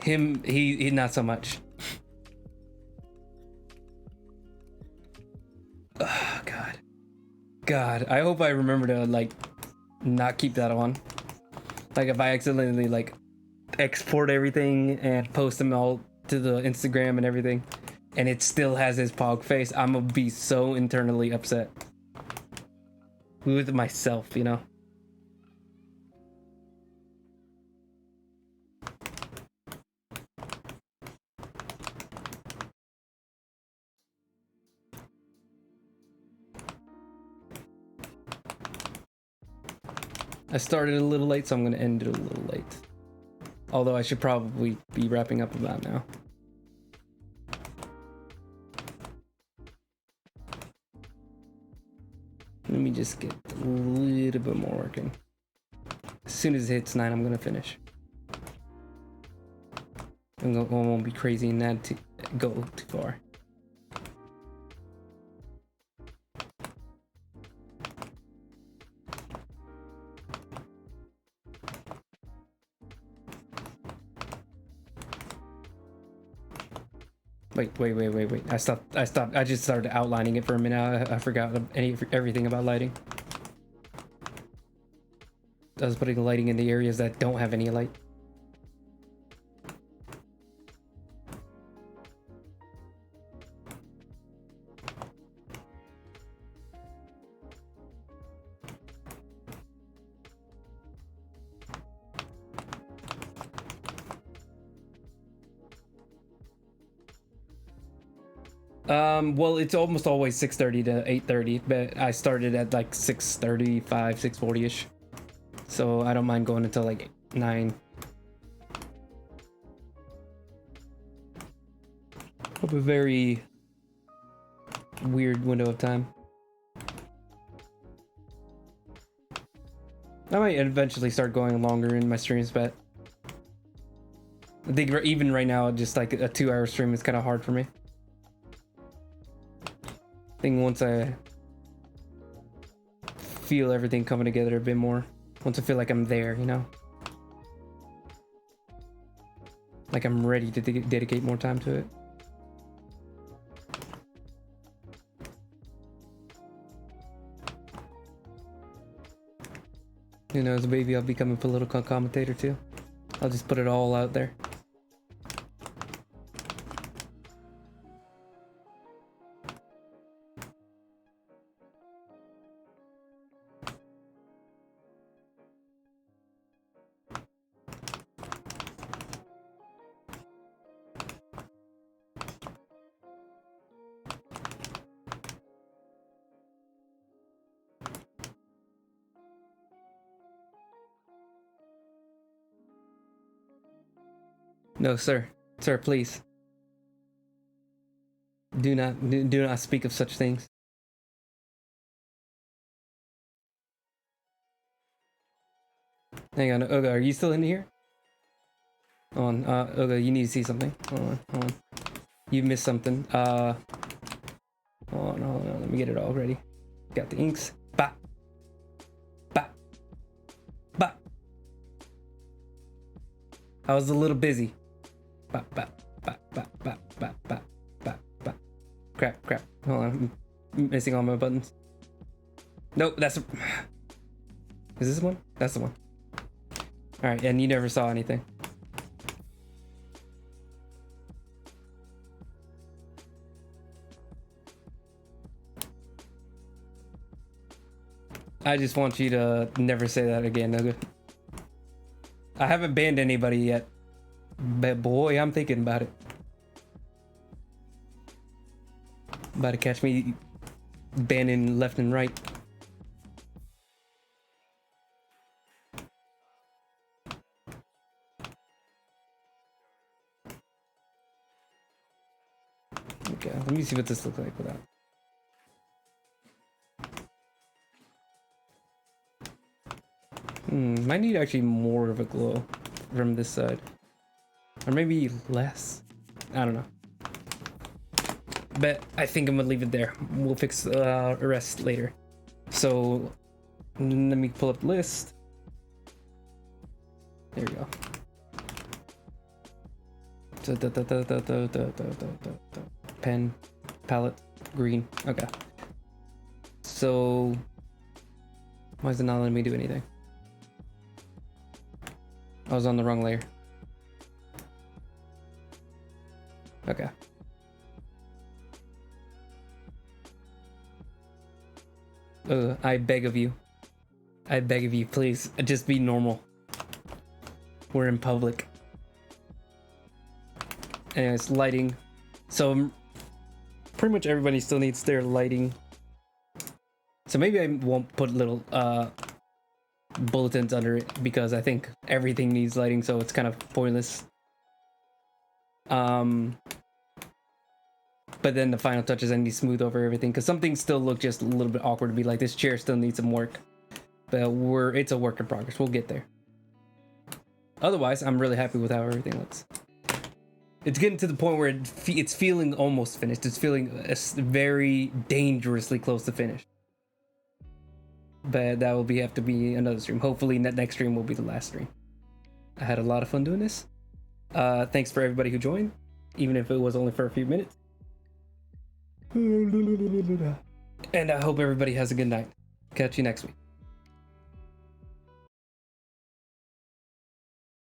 Him, he not so much. Oh, God, I hope I remember to like not keep that on. Like if I accidentally like export everything and post them all to the Instagram and everything, and it still has his pog face, I'm gonna be so internally upset with myself, you know. I started a little late, so I'm gonna end it a little late. Although I should probably be wrapping up about now. Let me just get a little bit more working. As soon as it hits 9, I'm gonna finish. I won't be crazy and not to go too far. Wait. I stopped. I just started outlining it for a minute. I forgot everything about lighting. I was putting lighting in the areas that don't have any light. Well, it's almost always 6:30 to 8:30, but I started at like 6:35, 6:40ish. So I don't mind going until like 9. Hope a very weird window of time. I might eventually start going longer in my streams, but I think even right now, just like a 2-hour stream is kind of hard for me. I think once I feel everything coming together a bit more, once I feel like I'm there, you know, like I'm ready to dedicate more time to it. Who knows, maybe I'll become a political commentator too. I'll just put it all out there. No, sir. Sir, please. Do not speak of such things. Hang on, Oga, are you still in here? Hold on, Oga, you need to see something. Hold on. You missed something. Hold on, let me get it all ready. Got the inks. Bop. I was a little busy. Crap. Hold on. I'm missing all my buttons. Nope, that's... Is this one? That's the one. Alright, and you never saw anything. I just want you to never say that again, okay? I haven't banned anybody yet, but boy, I'm thinking about it. About to catch me banning left and right. Okay, let me see what this looks like without. Might need actually more of a glow from this side. Or maybe less. I don't know. But I think I'm gonna leave it there. We'll fix the rest later. So let me pull up the list. There we go. Pen, palette, green. Okay. So why is it not letting me do anything? I was on the wrong layer. Okay. I beg of you. I beg of you, please. Just be normal. We're in public. Anyways, lighting. So pretty much everybody still needs their lighting. So maybe I won't put little bulletins under it because I think everything needs lighting, so it's kind of pointless. But then the final touches, I need to smooth over everything because some things still look just a little bit awkward to be like, this chair still needs some work. But it's a work in progress. We'll get there. Otherwise, I'm really happy with how everything looks. It's getting to the point where it's feeling almost finished. It's feeling very dangerously close to finish. But that will have to be another stream. Hopefully that next stream will be the last stream. I had a lot of fun doing this. Thanks for everybody who joined, even if it was only for a few minutes. And I hope everybody has a good night. Catch you next week.